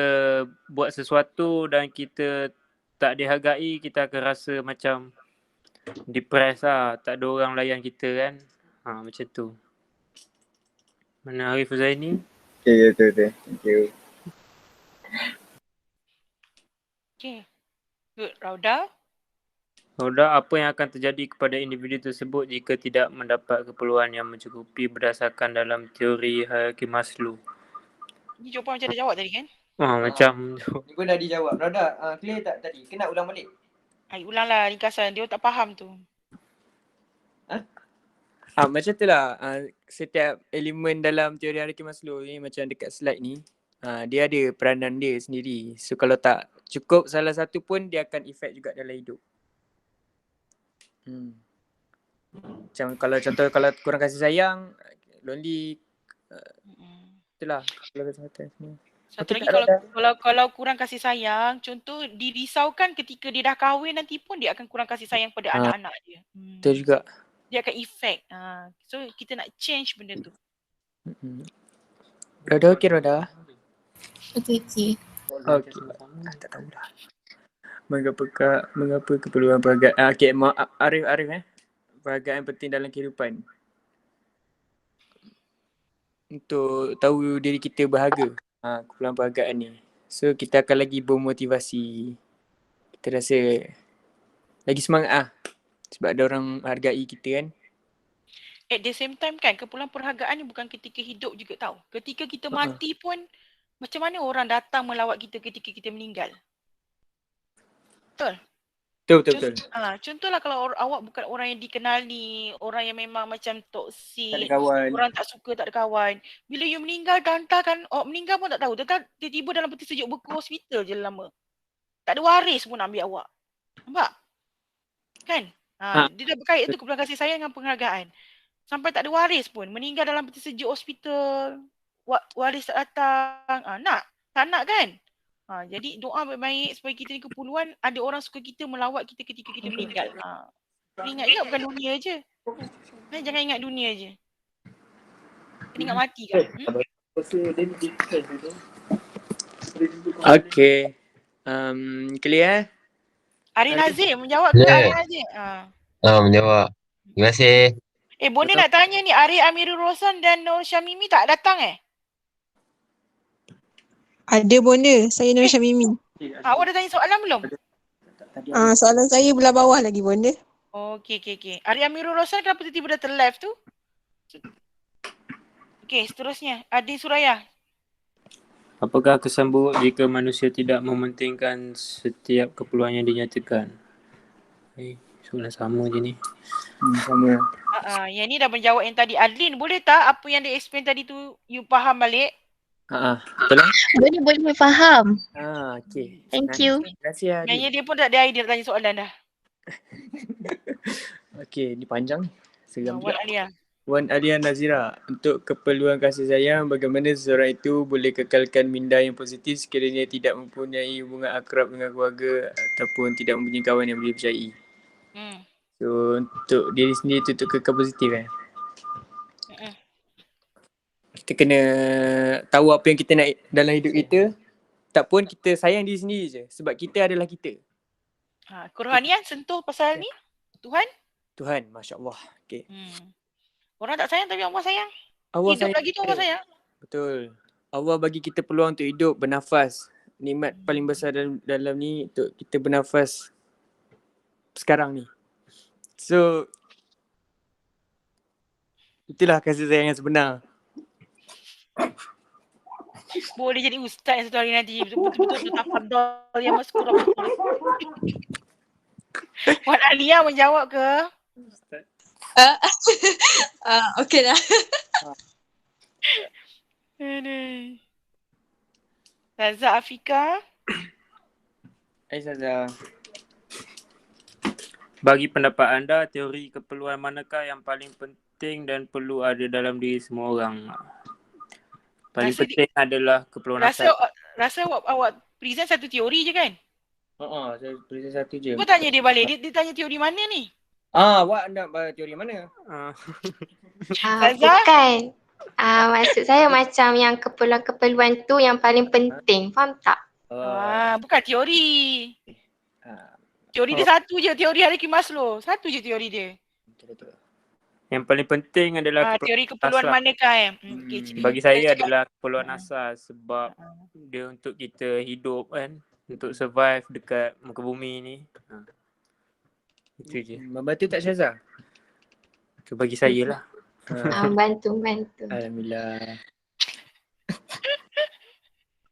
buat sesuatu dan kita tak dihargai, kita akan rasa macam depressed lah. Tak ada orang layan kita kan. Macam tu. Mana Arif Huzaini? Okay, betul. Thank you. Okay. Good. Rauda, Apa yang akan terjadi kepada individu tersebut jika tidak mendapat keperluan yang mencukupi berdasarkan dalam teori hierarki Maslow? ni jawapan macam dah jawab tadi kan? Macam Ni pun dah dijawab. Rauda, clear tak tadi? Kena ulang balik? Ulanglah ringkasan. Dia tak faham tu. Macam tu lah. Setiap elemen dalam teori hierarki Maslow ni macam dekat slide ni. Dia ada peranan dia sendiri. So kalau tak cukup salah satu pun dia akan efek juga dalam hidup. Macam kalau kurang kasih sayang, lonely, itulah kalau kesihatan semua. Satu lagi kalau kurang kasih sayang, contoh dirisaukan ketika dia dah kahwin nanti pun dia akan kurang kasih sayang pada anak-anak dia. Betul juga. Dia akan efek. So kita nak change benda tu. Rauda okey Rauda? Okey. Tak tahu dah. Mengapa keperluan perhargaan? Arif perhargaan penting dalam kehidupan. Untuk tahu diri kita berharga. Keperluan perhargaan ni. So kita akan lagi bermotivasi. Kita rasa lagi semangat sebab ada orang hargai kita kan. At the same time kan, keperluan perhargaan ni bukan ketika hidup juga tau. Ketika kita mati pun, macam mana orang datang melawat kita ketika kita meninggal? Betul? Betul. Contohlah kalau awak bukan orang yang dikenali, orang yang memang macam toksik, Tak ada kawan. orang tak suka, tak ada kawan. Bila you meninggal, kan awak meninggal pun tak tahu. Tiba-tiba dalam peti sejuk beku hospital je lama. Tak ada waris pun nak ambil awak. Nampak? Kan? Dia dah berkait tu keperluan kasih sayang dengan penghargaan. Sampai tak ada waris pun. Meninggal dalam peti sejuk hospital. Waris tak datang. Tak nak kan? Jadi doa baik-baik supaya kita ni keperluan ada orang suka kita melawat kita ketika kita meninggal. Ingat juga bukan dunia je. Jangan ingat dunia je. Kena ingat mati kan? Okay. Clear? Ari Nazim menjawab ke Ari Nazim? Menjawab. Terima kasih. Bonda nak tanya ni, Ari Amirul Roslan dan Nur Syamimi tak datang Ada Bonda, saya Nur Syamimi. Awak dah tanya soalan belum? Soalan saya belah bawah lagi Bonda. Okey. Ari Amirul Roslan kenapa tiba-tiba dah terlive tu? Okey, seterusnya. Adi Suraya. Apakah kesan buruk jika manusia tidak mementingkan setiap keperluan yang dinyatakan? Soalan sama je ni. Sama. Yang ni dah menjawab yang tadi. Adlin, boleh tak apa yang dia explain tadi tu you faham balik? Betul lah. Boleh faham. Okay. Thank you. Terima kasih Adi. Kayaknya dia pun tak ada idea nak tanya soalan dah. Okay, ni panjang ni. Seram Wan juga. Alia. Wan Alia Nazira, untuk keperluan kasih sayang, bagaimana seseorang itu boleh kekalkan minda yang positif sekiranya tidak mempunyai hubungan akrab dengan keluarga ataupun tidak mempunyai kawan yang boleh dipercayai? So, untuk diri sendiri itu untuk kekal positif Kita kena tahu apa yang kita nak dalam hidup kita. Tak pun kita sayang diri sendiri je. Sebab kita adalah kita. Kerohanian sentuh pasal ni? Tuhan, Masya Allah. Okay. Orang tak sayang tapi Allah sayang. Allah hidup sayang lagi tu Allah sayang. Betul. Allah bagi kita peluang untuk hidup, bernafas. Nikmat paling besar dalam ni untuk kita bernafas sekarang ni. So, itulah kasih sayang yang sebenar. Boleh jadi ustaz satu hari nanti. Betul-betul tafadhal yang maskurah. Wan Alia menjawab ke? Okey dah. Zaza Afika. Zaza. Bagi pendapat anda, teori keperluan manakah yang paling penting dan perlu ada dalam diri semua orang? Paling penting adalah keperluan asal. Rasa awak present satu teori je kan? Saya present satu je. Kau tanya dia balik, dia tanya teori mana ni? Awak nak teori mana? Bukan. Maksud saya macam yang keperluan-keperluan tu yang paling penting. Faham tak? Bukan teori. Teori dia satu je, teori hierarki Maslow. Satu je teori dia. Yang paling penting adalah teori keperluan manakah bagi saya adalah keperluan asal sebab dia untuk kita hidup kan, untuk survive dekat muka bumi ni. Itu je. Membantu tak Syaza? Itu bagi saya lah. Bantu. Alhamdulillah.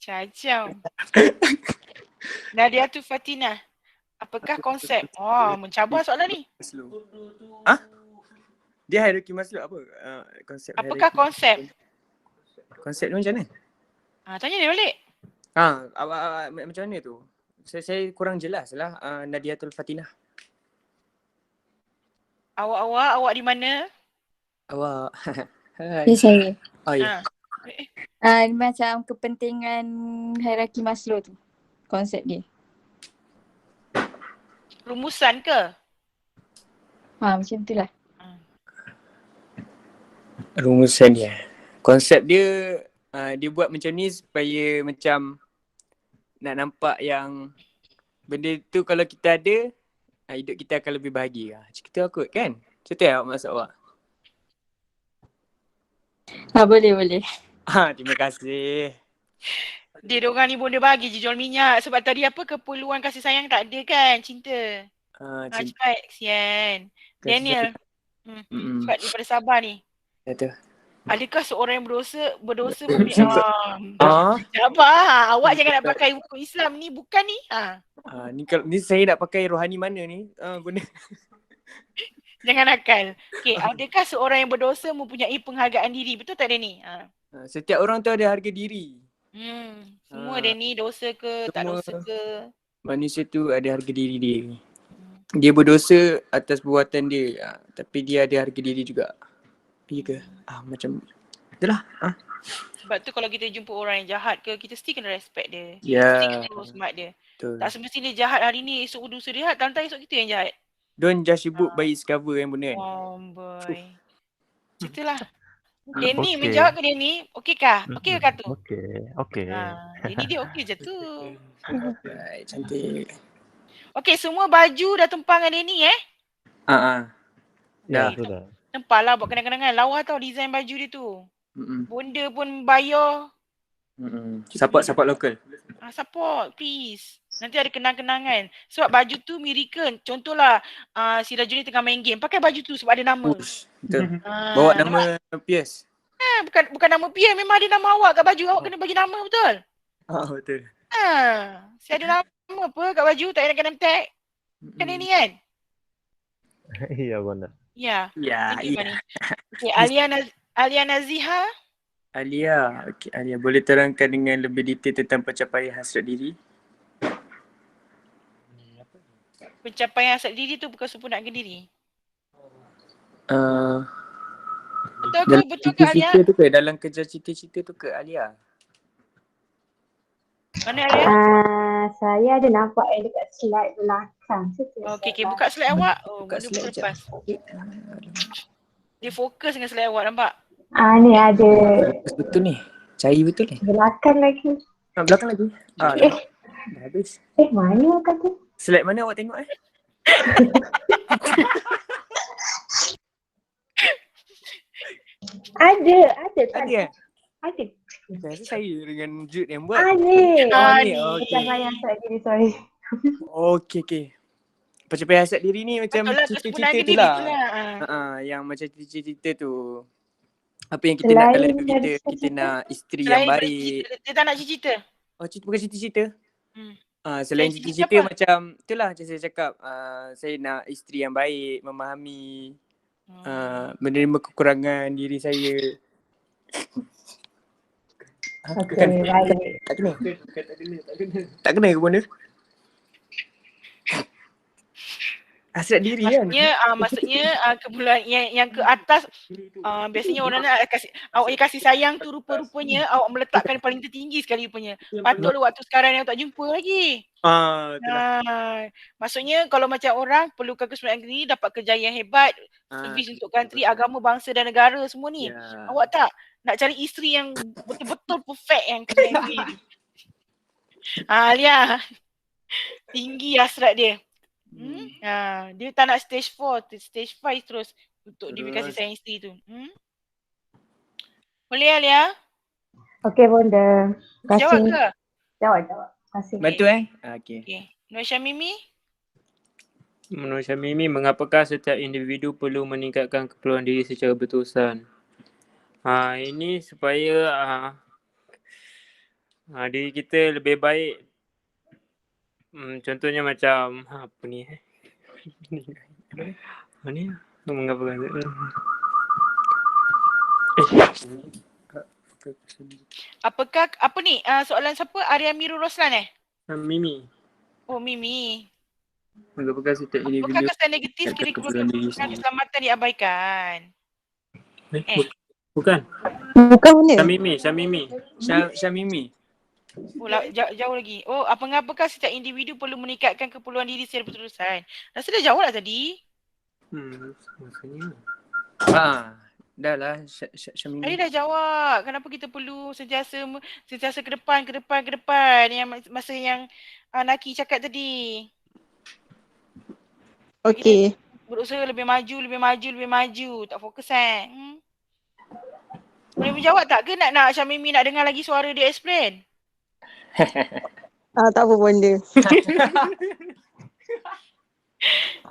Cacau. Nadia tu Fatina. Apakah konsep? Mencabar soalan ni. Dia hierarki Maslow apa? Konsep. Apakah konsep? Konsep ni macam mana? Tanya dia balik. Awak macam mana tu? Saya kurang jelas lah. Nadiatul Fatinah. Awak di mana? Awak. Hai. Saya. Ya. Macam kepentingan hierarki Maslow tu. Konsep dia. Rumusan ke? Macam tu lah. Rumusan dia. Konsep dia, dia buat macam ni supaya macam nak nampak yang benda tu kalau kita ada, hidup kita akan lebih bahagia. Kita kot kan? Contoh awak maksud awak? Boleh. Terima kasih. Dia dorang ni pun dia bagi je jual minyak. Sebab tadi apa keperluan kasih sayang tak ada kan? Cinta. Cepat. Kesian. Daniel. Cepat daripada Sabah ni. Betul. Adakah seorang yang berdosa Sabar. Awak jangan nak pakai hukum Islam ni. Bukan ni. Ni saya nak pakai rohani mana ni? Guna. Jangan nakal. Okay, adakah seorang yang berdosa mempunyai penghargaan diri? Betul tak Danny? Setiap orang tu ada harga diri. Semua Danny dosa ke, tak dosa ke? Manusia tu ada harga diri dia. Dia berdosa atas perbuatan dia. Tapi dia ada harga diri juga. Ya ke? Macam itulah. Sebab tu kalau kita jumpa orang yang jahat ke, kita still kena respect dia. Ya. Mesti kena hormat dia. Betul. Tak semestinya jahat hari ni, esok dosa dia, tantan esok kita yang jahat. Don't judge a book by its cover kan benda kan. Oh boy. Itulah. Denny menjawab ke Denny? Okey kah? Okey ke Katu? Okey. Denny dia okey je tu. Right, cantik. Okey, semua baju dah tempang dengan Denny Ya, Dah. sudah. Tempang lah buat kenang-kenangan. Lawa tau design baju dia tu. Bonda pun bayar. Support lokal. Support please. Nanti ada kenang-kenangan. Sebab baju tu miracle. Contohlah si Rajuni tengah main game. Pakai baju tu sebab ada nama. Betul. Bawa nama Pierce. Bukan nama Pia. Memang ada nama awak kat baju. Awak kena bagi nama betul. Betul. Si ada nama apa kat baju. Tak nak kena tag. Kan ini kan? Iya benar. Ya. Ya. Okay, Alia Naziha. Alia. Okay, Alia. Boleh terangkan dengan lebih detail tentang pencapaian hasrat diri? Pencapaian hasrat diri tu bukan sempurnakan diri. Betul ke Alia? Cita tu ke? Dalam kerja cita-cita tu ke Alia? Mana Alia? Saya ada nampak dekat slide belakang. Okey, buka slide awak. Buka Benda slide lepas. Dia fokus dengan slide awak, nampak? Ni ada. Betul ni. Cari betul ni. Belakang lagi. Belakang lagi. Dah habis. Mana kata? Slide mana awak tengok Ada. Ada. Biasa saya dengan Jude yang buat. Ada. Okay. Pencapaian hasrat diri, sorry. Okay. Pencapaian hasrat diri ni macam cita-cita tu lah. Yang macam cita-cita tu. Apa yang kita nak dalam hidup kita nak isteri yang baik. Dia tak nak cita-cita? Bukan cita-cita. Selain cita-cita macam itulah macam saya cakap. Saya nak isteri yang baik, memahami, menerima kekurangan diri saya. Tak kena. Tak kena ke benda? Hasrat diri maksudnya keperluan yang ke atas biasanya orang nak awak kasih sayang tu rupa-rupanya awak meletakkan paling tertinggi sekali rupanya. Patutlah waktu sekarang yang tak jumpa lagi. Maksudnya kalau macam orang perlukan kesempurnaan diri, dapat kejayaan hebat, servis untuk country, agama, bangsa dan negara semua ni. Awak tak nak cari isteri yang betul-betul perfect yang kejayaan diri. Alia tinggi hasrat dia. Dia tak nak stage 4, stage 5 terus untuk dia kasih sayang isteri tu. Boleh Alia? Okey Bonda. Jawab ke? Jawab. Kasih. Bantu Okay. Nur Syamimi? Menurut Syamimi, mengapakah setiap individu perlu meningkatkan keperluan diri secara berterusan? Ini supaya diri kita lebih baik. Contohnya macam apa ni? Ni mengapakah? Apakah apa ni? Soalan siapa? Arya Mirul Roslan Mimi. Oh Mimi. Mengapakah setiap individu? Apakah kesan negatif sekiranya keselamatan diabaikan? Bukan Bukan. mana? Syamimi. Jauh lagi. Apakah setiap individu perlu meningkatkan keperluan diri secara berterusan? Rasa dah jawab lah tadi. Maksudnya. Dah lah Syamimi. Tadi dah jawab. Kenapa kita perlu sentiasa ke depan yang masa yang Naki cakap tadi. Okey. Berusaha lebih maju. Tak fokus Boleh menjawab tak ke nak Syamimi nak dengar lagi suara dia explain? Tak apa Bonda.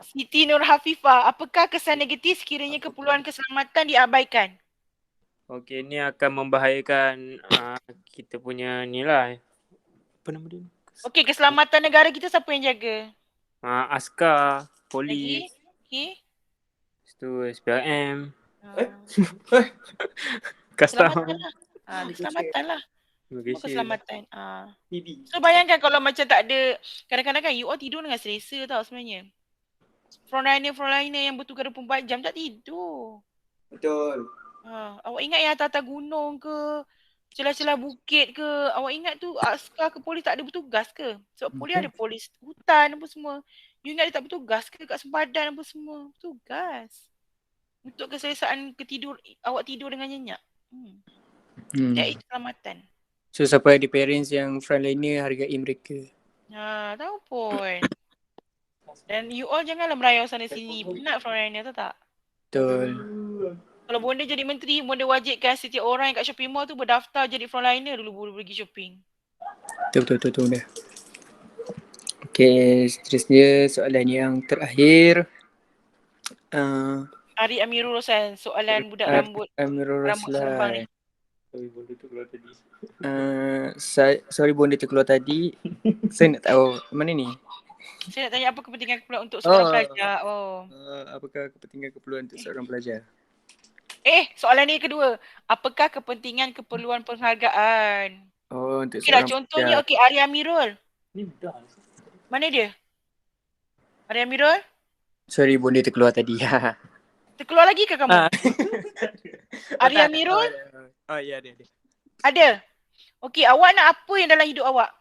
Siti Nur Hafifah, apakah kesan negatif sekiranya keperluan keselamatan diabaikan? Okey, ini akan membahayakan kita punya ni lah. Apa nama dia? Okey, keselamatan negara kita siapa yang jaga? Askar, polis. Okey. Lepas tu SPRM. Keselamatan lah. Keselamatan. So bayangkan kalau macam tak ada, kadang-kadang kan you all tidur dengan selesa tau sebenarnya. Frontliner yang bertugas 24 jam tak tidur. Betul. Awak ingat yang atas-atas gunung ke, celah-celah bukit ke, awak ingat tu askar ke polis tak ada bertugas ke? Sebab polis ada polis hutan apa semua. You ingat dia tak bertugas ke kat sempadan apa semua? Bertugas. Untuk keselesaan awak tidur dengan nyenyak. That is keselamatan. So siapa ada parents yang frontliner hargai mereka. Tahu pun. Dan you all janganlah merayau sana sini. Penat frontliner, tahu tak? Betul. Kalau bonda jadi menteri, bonda wajibkan setiap orang yang kat shopping mall tu berdaftar jadi frontliner dulu baru pergi shopping. Betul dah. Okay, seterusnya soalan yang terakhir. Ari Amirul Roslan, soalan budak rambut serembang ni. Sorry bonda terkeluar tadi. Saya nak tahu mana ni? Saya nak tanya apa kepentingan keperluan untuk seorang pelajar. Apakah kepentingan keperluan untuk seorang pelajar? Soalan ni kedua. Apakah kepentingan keperluan penghargaan? Untuk seorang contohnya pelajar. Ari Amirul. Mana dia? Ari Amirul? Sorry bonda terkeluar tadi. Terkeluar lagi ke kamu? Ari Amirul? Ya ada. Ada? Okey, awak nak apa yang dalam hidup awak?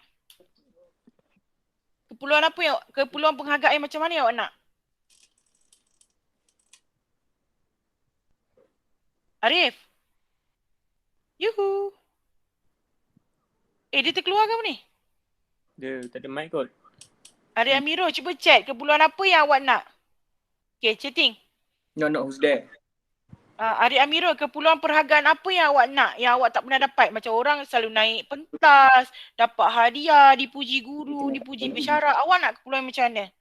Keperluan penghargaan yang macam mana yang awak nak? Arif? Yuhu. Dia terkeluar ke apa ni? Dia tak ada mic kot. Ari Amirul, cuba chat keperluan apa yang awak nak? Okay, chatting. No, who's there? Ari Amirul, keperluan perhargaan apa yang awak nak? Yang awak tak pernah dapat? Macam orang selalu naik pentas, dapat hadiah, dipuji guru, dipuji pensyarah. Awak nak keperluan macam mana?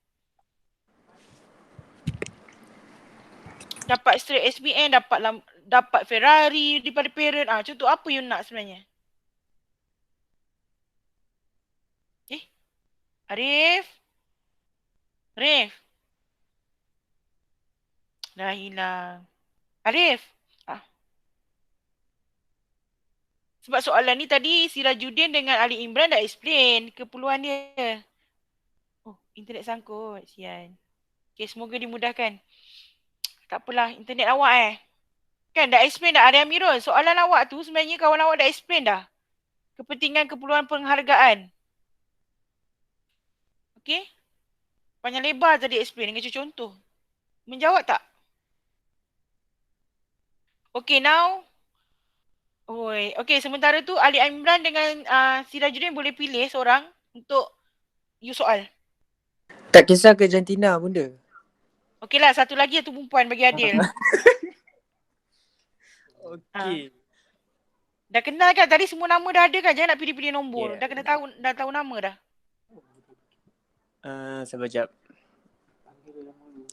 Dapat straight SBN, dapat Ferrari daripada parent. Contoh apa you nak sebenarnya? Arif? Dah hilang. Arif? Sebab soalan ni tadi Sirajuddin dengan Ali Imran dah explain keperluan dia. Internet sangkut. Sian. Okay, semoga dimudahkan. Tak apalah, internet awak Kan dah explain dah Ari Amirul. Soalan awak tu sebenarnya kawan awak dah explain dah. Kepentingan keperluan penghargaan. Okay? Panjang lebar tadi explain dengan contoh. Menjawab tak? Okay, now. Okay, sementara tu Ali Imran dengan Sirajuddin boleh pilih seorang untuk you soal. Tak kisah ke jantina bunda? Okey lah, satu lagi tu perempuan bagi adil. Okey. Dah kenal kan? Tadi semua nama dah ada kan? Jangan nak pilih-pilih nombor. Yeah. Dah tahu nama dah. Sabar jap.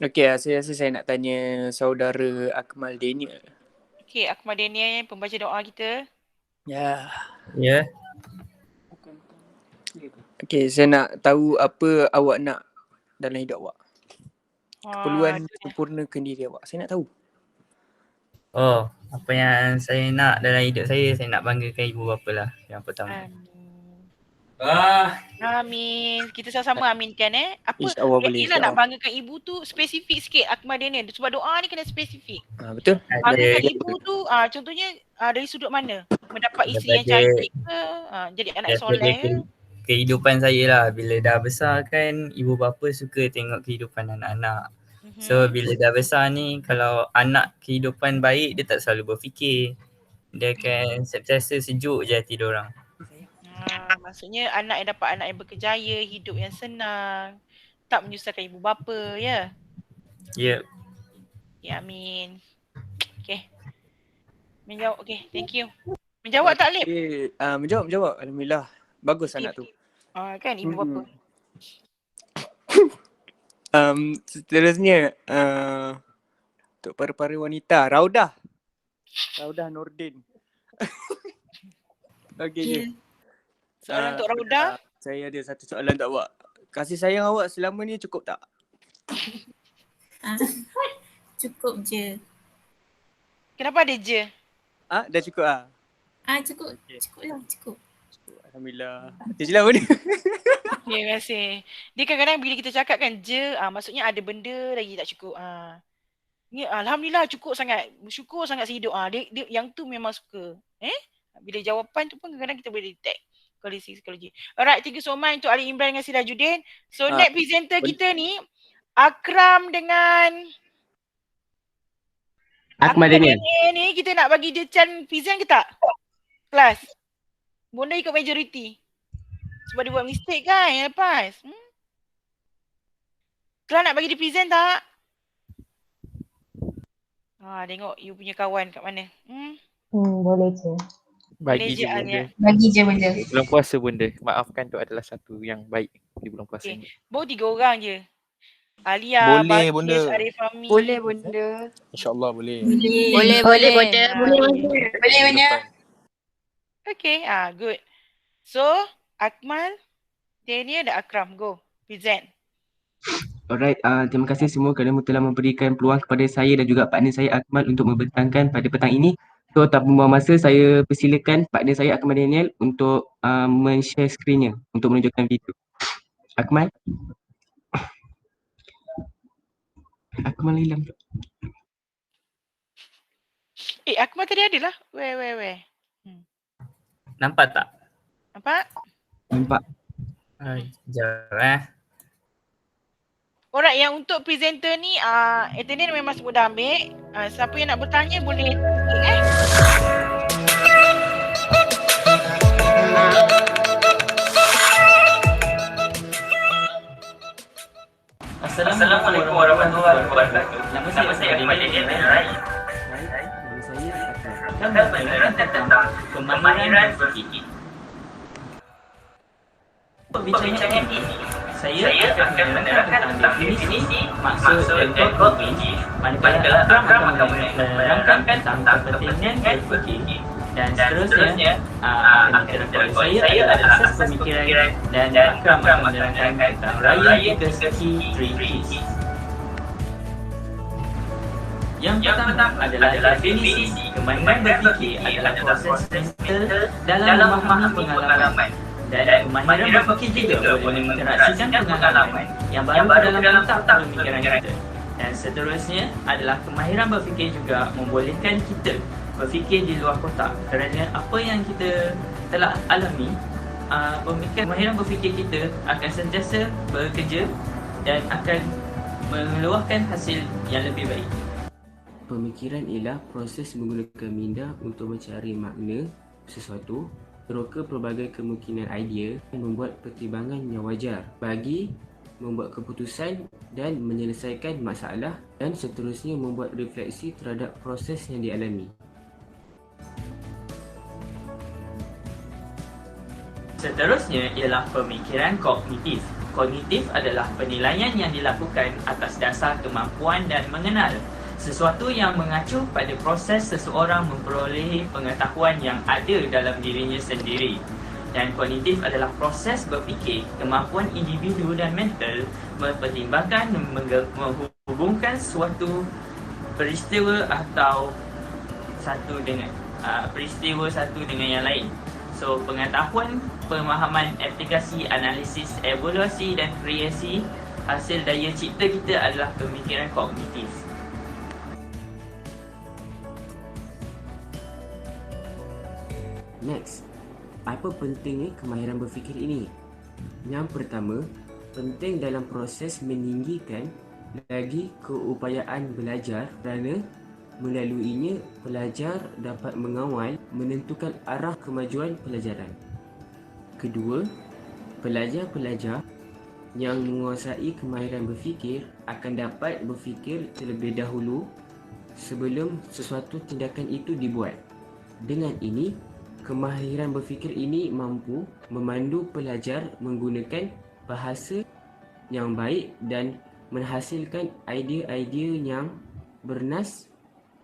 Okey, saya nak tanya saudara Akmal Daniel. Okey, Akmal Daniel, pembaca doa kita. Ya. Okey, saya nak tahu apa awak nak dalam hidup awak. Keperluan sempurnakan diri awak. Saya nak tahu. Apa yang saya nak dalam hidup saya nak banggakan ibu bapa lah yang pertama. Amin. Kita sama-sama aminkan Apa? Yelah nak banggakan ibu tu spesifik sikit Akmal Daniel. Sebab doa ni kena spesifik. Betul. Banggakan ibu tu contohnya dari sudut mana? Mendapat isteri yang cantik ke? Jadi anak soleh ke? Kehidupan saya lah. Bila dah besar kan ibu bapa suka tengok kehidupan anak-anak. So bila dah besar ni kalau anak kehidupan baik dia tak selalu berfikir. Dia akan sentiasa sejuk je hati diorang. Maksudnya anak yang dapat anak yang berkejaya, hidup yang senang, tak menyusahkan ibu bapa, ya? Ya. Ya, amin. Okay. Menjawab, okay. Thank you. Menjawab tak, Lip? Menjawab. Alhamdulillah. Bagus anak tu. Kan, ibu bapa. Seterusnya, untuk para-para wanita, Raudah Nordin. Okey. Soalan untuk Raudah. Saya ada satu soalan untuk awak. Kasih sayang awak selama ni cukup tak? Cukup je. Kenapa ada je? Dah cukup ah? Cukup. Okay. Cukup lah, cukup. Alhamdulillah. Itu je lah benda. Terima kasih. Dia kadang-kadang bila kita cakap kan je, maksudnya ada benda lagi tak cukup. Ni alhamdulillah cukup sangat. Bersyukur sangat sehidup. Dia yang tu memang suka. Bila jawapan tu pun kadang-kadang kita boleh detect. Psikologi. Alright, thank you so much untuk Ali Imran dengan Sirajuddin. So next presenter kita ni Akram dengan Akmal Daniel. ni kita nak bagi dia chance present ke tak? Kelas. Bonda ikut majority. Sebab dia buat mistake kan yang lepas. Kelas nak bagi dia present tak? Tengok you punya kawan kat mana. Boleh je. Bagi je benda. Bagi je benda. Bulan puasa benda. Maafkan tu adalah satu yang baik di bulan puasa ni. Baru 3 orang je. Alia, Boleh, Bakis, bunda. Arif Fahmi. Boleh bunda. InsyaAllah boleh. Boleh bunda. Boleh bunda. Okay, good. So, Akmal, Daniel dan Akram, go. Present. Alright, terima kasih semua kerana telah memberikan peluang kepada saya dan juga partner saya Akmal untuk membentangkan pada petang ini. So, tak membuang masa, saya persilakan partner saya Akmal Daniel untuk men-share skrinnya untuk menunjukkan video. Akmal? Akmal hilang. Akmal tadi ada lah. Where? Nampak tak? Nampak? Nampak. Sekejap Alright, yang untuk presenter ni, attendant memang semua dah ambil. Siapa yang nak bertanya boleh Assalamualaikum warahmatullahi wabarakatuh. Nama saya Akmal Daniel. Saya akan menerangkan tentang kemahiran berfikir. Perbincangan ini, saya akan menerangkan tentang definisi, maksud dan kognitif, manakala Akram akan menerangkan tentang kepentingan berfikir. Dan seterusnya, saya adalah asas pemikiran dan Akram akan menerangkan tentang raya key 3 keys. Yang pertama adalah definisi. Kemahiran berfikir adalah proses mental dalam memahami pengalaman. Dan kemahiran berfikir juga boleh menginteraksikan pengalaman yang baru dalam otak pemikiran kita. Dan seterusnya adalah kemahiran berfikir juga membolehkan kita berfikir di luar kotak, kerana apa yang kita telah alami, kemahiran berfikir kita akan sentiasa bekerja dan akan mengeluarkan hasil yang lebih baik. Pemikiran ialah proses menggunakan minda untuk mencari makna sesuatu, meroka pelbagai kemungkinan idea dan membuat pertimbangan yang wajar bagi membuat keputusan dan menyelesaikan masalah, dan seterusnya membuat refleksi terhadap proses yang dialami. Seterusnya ialah pemikiran kognitif. Kognitif adalah penilaian yang dilakukan atas dasar kemampuan dan mengenal sesuatu yang mengacu pada proses seseorang memperolehi pengetahuan yang ada dalam dirinya sendiri. Dan kognitif adalah proses berfikir, kemampuan individu dan mental mempertimbangkan dan menghubungkan suatu peristiwa atau peristiwa satu dengan yang lain. So, pengetahuan, pemahaman, aplikasi, analisis, evaluasi dan kreasi hasil daya cipta kita adalah pemikiran kognitif. Next, apa pentingnya kemahiran berfikir ini? Yang pertama, penting dalam proses meninggikan lagi keupayaan belajar, kerana melaluinya pelajar dapat mengawal menentukan arah kemajuan pelajaran. Kedua, pelajar-pelajar yang menguasai kemahiran berfikir akan dapat berfikir terlebih dahulu sebelum sesuatu tindakan itu dibuat. Dengan ini, kemahiran berfikir ini mampu memandu pelajar menggunakan bahasa yang baik dan menghasilkan idea-idea yang bernas,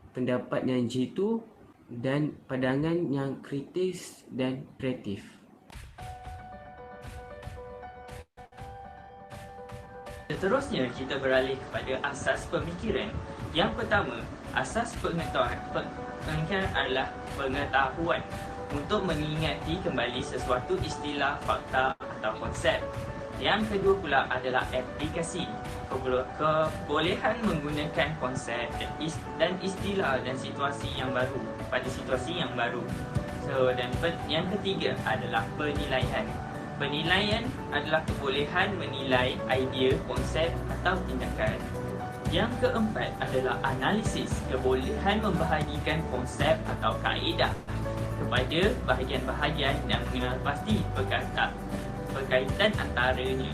pendapat yang jitu dan pandangan yang kritis dan kreatif. Seterusnya, kita beralih kepada asas pemikiran. Yang pertama, asas pengetahuan adalah pengetahuan untuk mengingati kembali sesuatu istilah, fakta atau konsep. Yang kedua pula adalah aplikasi, kebolehan menggunakan konsep dan istilah dan situasi yang baru pada situasi yang baru. So, dan yang ketiga adalah penilaian, Penilaian adalah kebolehan menilai idea, konsep atau tindakan. Yang keempat adalah analisis, kebolehan membahagikan konsep atau kaedah kepada bahagian-bahagian dan mengenal pasti berkaitan antaranya.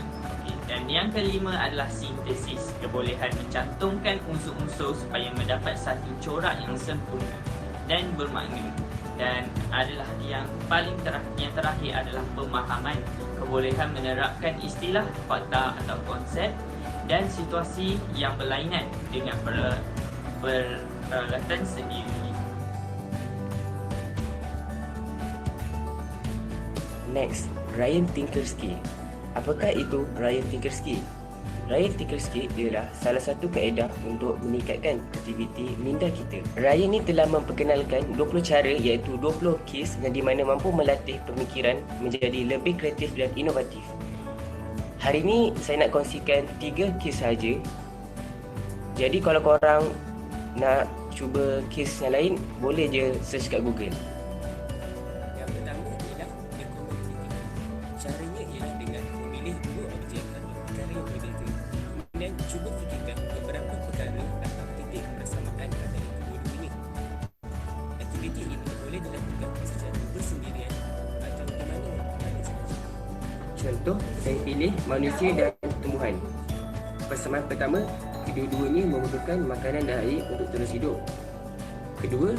Dan yang kelima adalah sintesis, kebolehan mencantumkan unsur-unsur supaya mendapat satu corak yang sempurna dan bermakna. Dan adalah yang terakhir adalah pemahaman, kebolehan menerapkan istilah, fakta atau konsep dan situasi yang berlainan dengan peralatan sendiri. Next, Ryan Tinkerski. Apakah itu Ryan Tinkerski? Ryan Tinkerski ialah salah satu kaedah untuk meningkatkan aktiviti minda kita. Ryan ni telah memperkenalkan 20 cara iaitu 20 keys yang di mana mampu melatih pemikiran menjadi lebih kreatif dan inovatif. Hari ni saya nak kongsikan 3 keys saja. Jadi kalau korang nak cuba keys yang lain, boleh je search kat Google. Yang pertama ialah dekomunitif. Caranya ialah dengan memilih 2 objek atau perkara yang berbeza. Dan cuba fikirkan beberapa perkara atau titik persamaan antara kedua-duanya. Aktiviti ini boleh dilakukan secara bersendirian atau di mana sahaja. Contoh, saya pilih manusia dan tumbuhan. Persamaan pertama, kedua-duanya memerlukan makanan dan air untuk terus hidup. Kedua,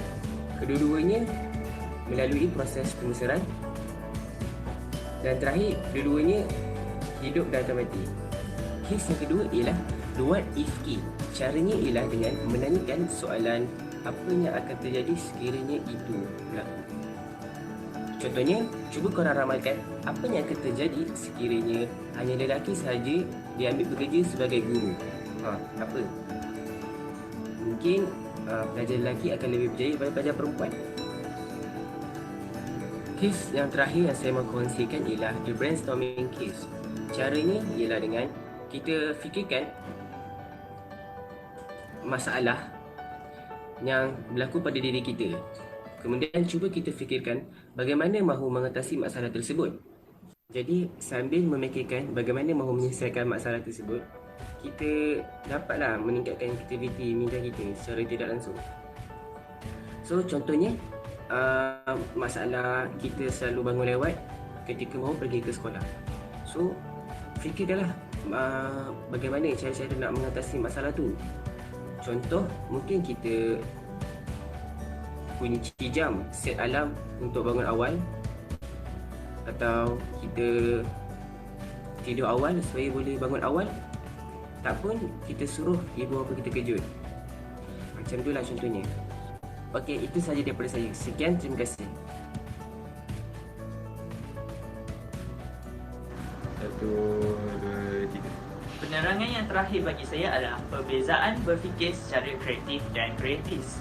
kedua-duanya melalui proses pembesaran. Dan terakhir, kedua-duanya hidup dan akan mati. Kes yang kedua ialah what if key. Caranya ialah dengan menanyakan soalan apa yang akan terjadi sekiranya itu berlaku. Contohnya, cuba korang ramalkan apa yang akan terjadi sekiranya hanya lelaki sahaja diambil bekerja sebagai guru. Apa? Mungkin pelajar lelaki akan lebih berjaya daripada pelajar perempuan. Kes yang terakhir yang saya mahu kongsikan ialah the brainstorming case. Caranya ialah dengan kita fikirkan masalah yang berlaku pada diri kita. Kemudian cuba kita fikirkan bagaimana mahu mengatasi masalah tersebut. Jadi sambil memikirkan bagaimana mahu menyelesaikan masalah tersebut, kita dapatlah meningkatkan aktiviti minda kita secara tidak langsung. So contohnya, masalah kita selalu bangun lewat ketika mahu pergi ke sekolah. So fikirkanlah bagaimana cara-cara nak mengatasi masalah tu. Contoh, mungkin kita kunci jam, set alarm untuk bangun awal, atau kita tidur awal supaya boleh bangun awal. Tak pun kita suruh ibu bapa kita kejut. Macam itulah contohnya. Okey, itu sahaja daripada saya. Sekian, terima kasih. 1, 2, 3. Penerangan yang terakhir bagi saya adalah perbezaan berfikir secara kreatif dan kritis.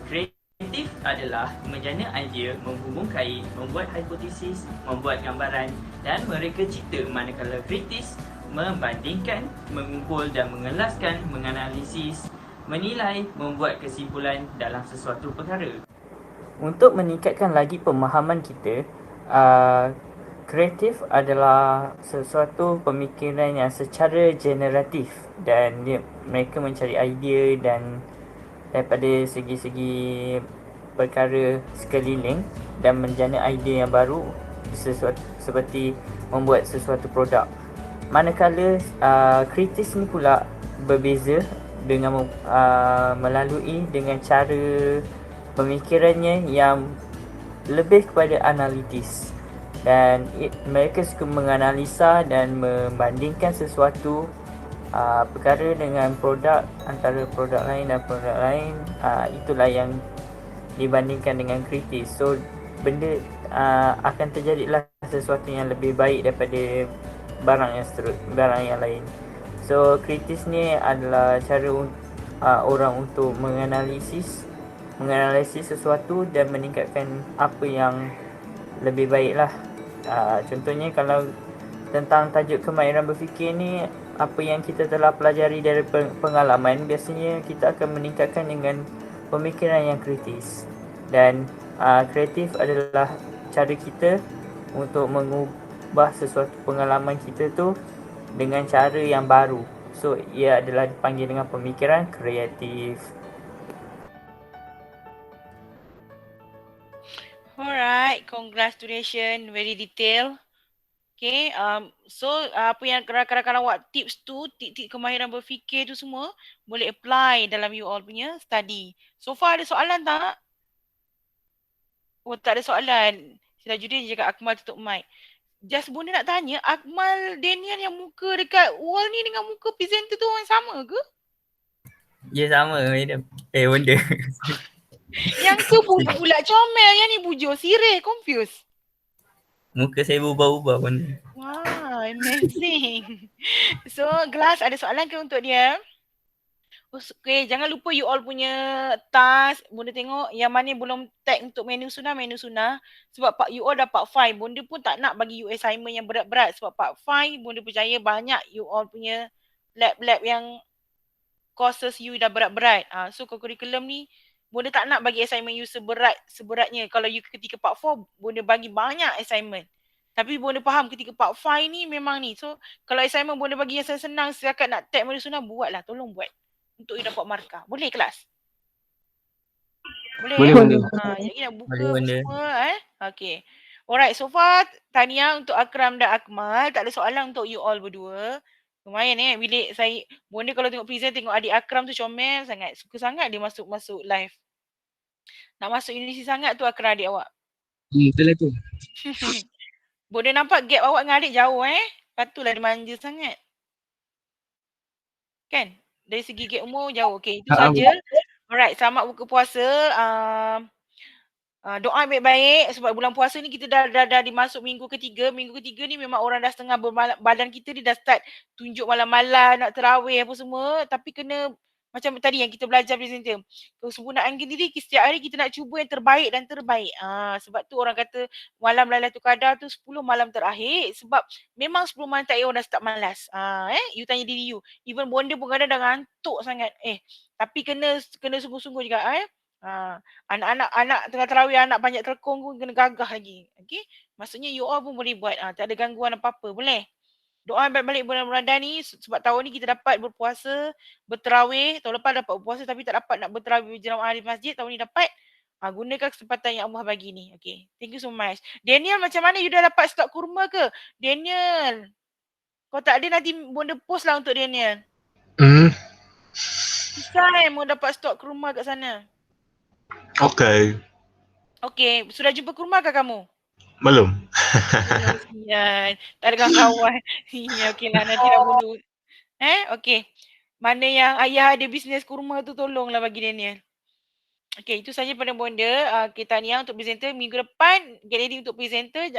Kreatif adalah menjana idea, menghubung kait, membuat hipotesis, membuat gambaran dan mereka cipta, manakala kritis membandingkan, mengumpul dan mengelaskan, menganalisis, menilai, membuat kesimpulan dalam sesuatu perkara. Untuk meningkatkan lagi pemahaman kita, kreatif adalah sesuatu pemikiran yang secara generatif dan mereka mencari idea dan daripada segi-segi perkara sekeliling dan menjana idea yang baru seperti membuat sesuatu produk. Manakala kritis ni pula berbeza dengan melalui dengan cara pemikirannya yang lebih kepada analitis. Dan mereka suka menganalisa dan membandingkan sesuatu perkara dengan produk, antara produk lain dan produk lain. Itulah yang dibandingkan dengan kritis. So benda akan terjadilah sesuatu yang lebih baik daripada barang yang lain. So kritis ni adalah cara orang untuk menganalisis sesuatu dan meningkatkan apa yang lebih baik lah. Contohnya kalau tentang tajuk kemahiran berfikir ni, apa yang kita telah pelajari dari pengalaman, biasanya kita akan meningkatkan dengan pemikiran yang kritis. Dan kreatif adalah cara kita untuk mengubah sesuatu pengalaman kita tu dengan cara yang baru. So, ia adalah dipanggil dengan pemikiran kreatif. Alright, congratulations, very detail. Okay, so apa yang rakan-rakan awak tips tu, tip-tip kemahiran berfikir tu semua boleh apply dalam you all punya study. So far ada soalan tak? Oh, tak ada soalan. Sirajuddin cakap Akmal tutup mic. Just Bunda nak tanya, Akmal Daniel yang muka dekat wall ni dengan muka presenter tu orang sama ke? Ya, sama madam. Benda. Yang tu bulat comel, yang ni bujur sirih, confused. Muka saya berubah-ubah pun. Wow, amazing. So, Glass ada soalan ke untuk dia? Okay, jangan lupa you all punya task. Bunda tengok yang mana belum tag untuk menu sunnah. Sebab you all dah part 5. Bunda pun tak nak bagi you assignment yang berat-berat. Sebab part 5, Bunda percaya banyak you all punya lab-lab yang courses you dah berat-berat. So, curriculum ni, Bunda tak nak bagi assignment you seberatnya. Kalau you ketika part 4, Bunda bagi banyak assignment. Tapi Bunda faham ketika part 5 ni memang ni. So, kalau assignment Bunda bagi yang senang-senang, setakat nak tag menu sunnah, buatlah. Tolong buat. Untuk you dapat markah. Boleh kelas? Boleh Bunda. Jadi nak buka semua Okay. Alright, so far tahniah untuk Akram dan Akmal. Tak ada soalan untuk you all berdua. Lumayan bilik saya. Bunda kalau tengok present, tengok adik Akram tu comel sangat. Suka sangat dia masuk live. Nak masuk universiti sangat tu Akram adik awak. Betul lah tu. Bunda nampak gap awak dengan adik jauh Patutlah dia manja sangat. Kan? Dari segi gap umur jauh. Okay, itu saja. Alright, selamat buka puasa. Doa baik-baik sebab bulan puasa ni kita dah dimasuk minggu ketiga. Minggu ketiga ni memang orang dah setengah badan kita ni dah start tunjuk malam-malam nak terawih apa semua. Tapi kena macam tadi yang kita belajar presenter. Kesempurnaan diri setiap hari kita nak cuba yang terbaik dan terbaik. Sebab tu orang kata malam Lailatul Qadar tu 10 malam terakhir. Sebab memang 10 malam terakhir orang dah start malas. You tanya diri you. Even Bonda pun kadang dah ngantuk sangat. Tapi kena sungguh-sungguh juga anak-anak tengah tarawih, anak banyak terkong pun kena gagah lagi. Okay? Maksudnya you all pun boleh buat. Tak ada gangguan apa-apa. Boleh? Doa balik bulan Ramadan ni sebab tahun ni kita dapat berpuasa, berterawih. Tahun lepas dapat berpuasa tapi tak dapat nak berterawih berjemaah di masjid. Tahun ni dapat. Gunakan kesempatan yang Allah bagi ni. Okay. Thank you so much. Daniel, macam mana you dah dapat stok kurma ke? Daniel. Kau tak ada nanti Bonda post lah untuk Daniel. Susah mau dapat stok kurma kat sana. Okay. Okay. Sudah jumpa kurma ke kamu? Belum. Ya, tak ada kawan. Ya, okey lah nanti nak bunuh. Okey. Mana yang ayah ada bisnes kurma tu tolonglah bagi Daniel. Okey, itu saja pada Bonda. Kita tahniah untuk presenter minggu depan. Get ready untuk presenter.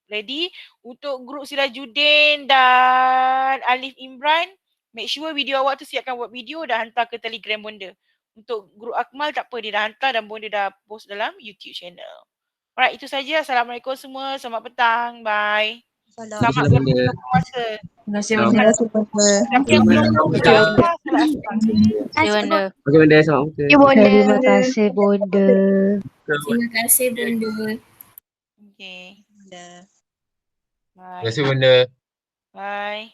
Ready untuk grup Sirajuddin dan Alif Imran. Make sure video awak tu siapkan buat video dan hantar ke Telegram Bonda. Untuk grup Akmal tak apa, dia dah hantar dan Bonda dah post dalam YouTube channel. Alright, itu saja. Assalamualaikum semua. Selamat petang. Bye. Selamat berbuka puasa. Terima kasih Bunda. Tapi yang belum buka, selamat Bunda. Okey Bunda, selamat buka. Terima kasih Bunda. Terima kasih Bunda. Okay. Terima kasih Bunda. Bye.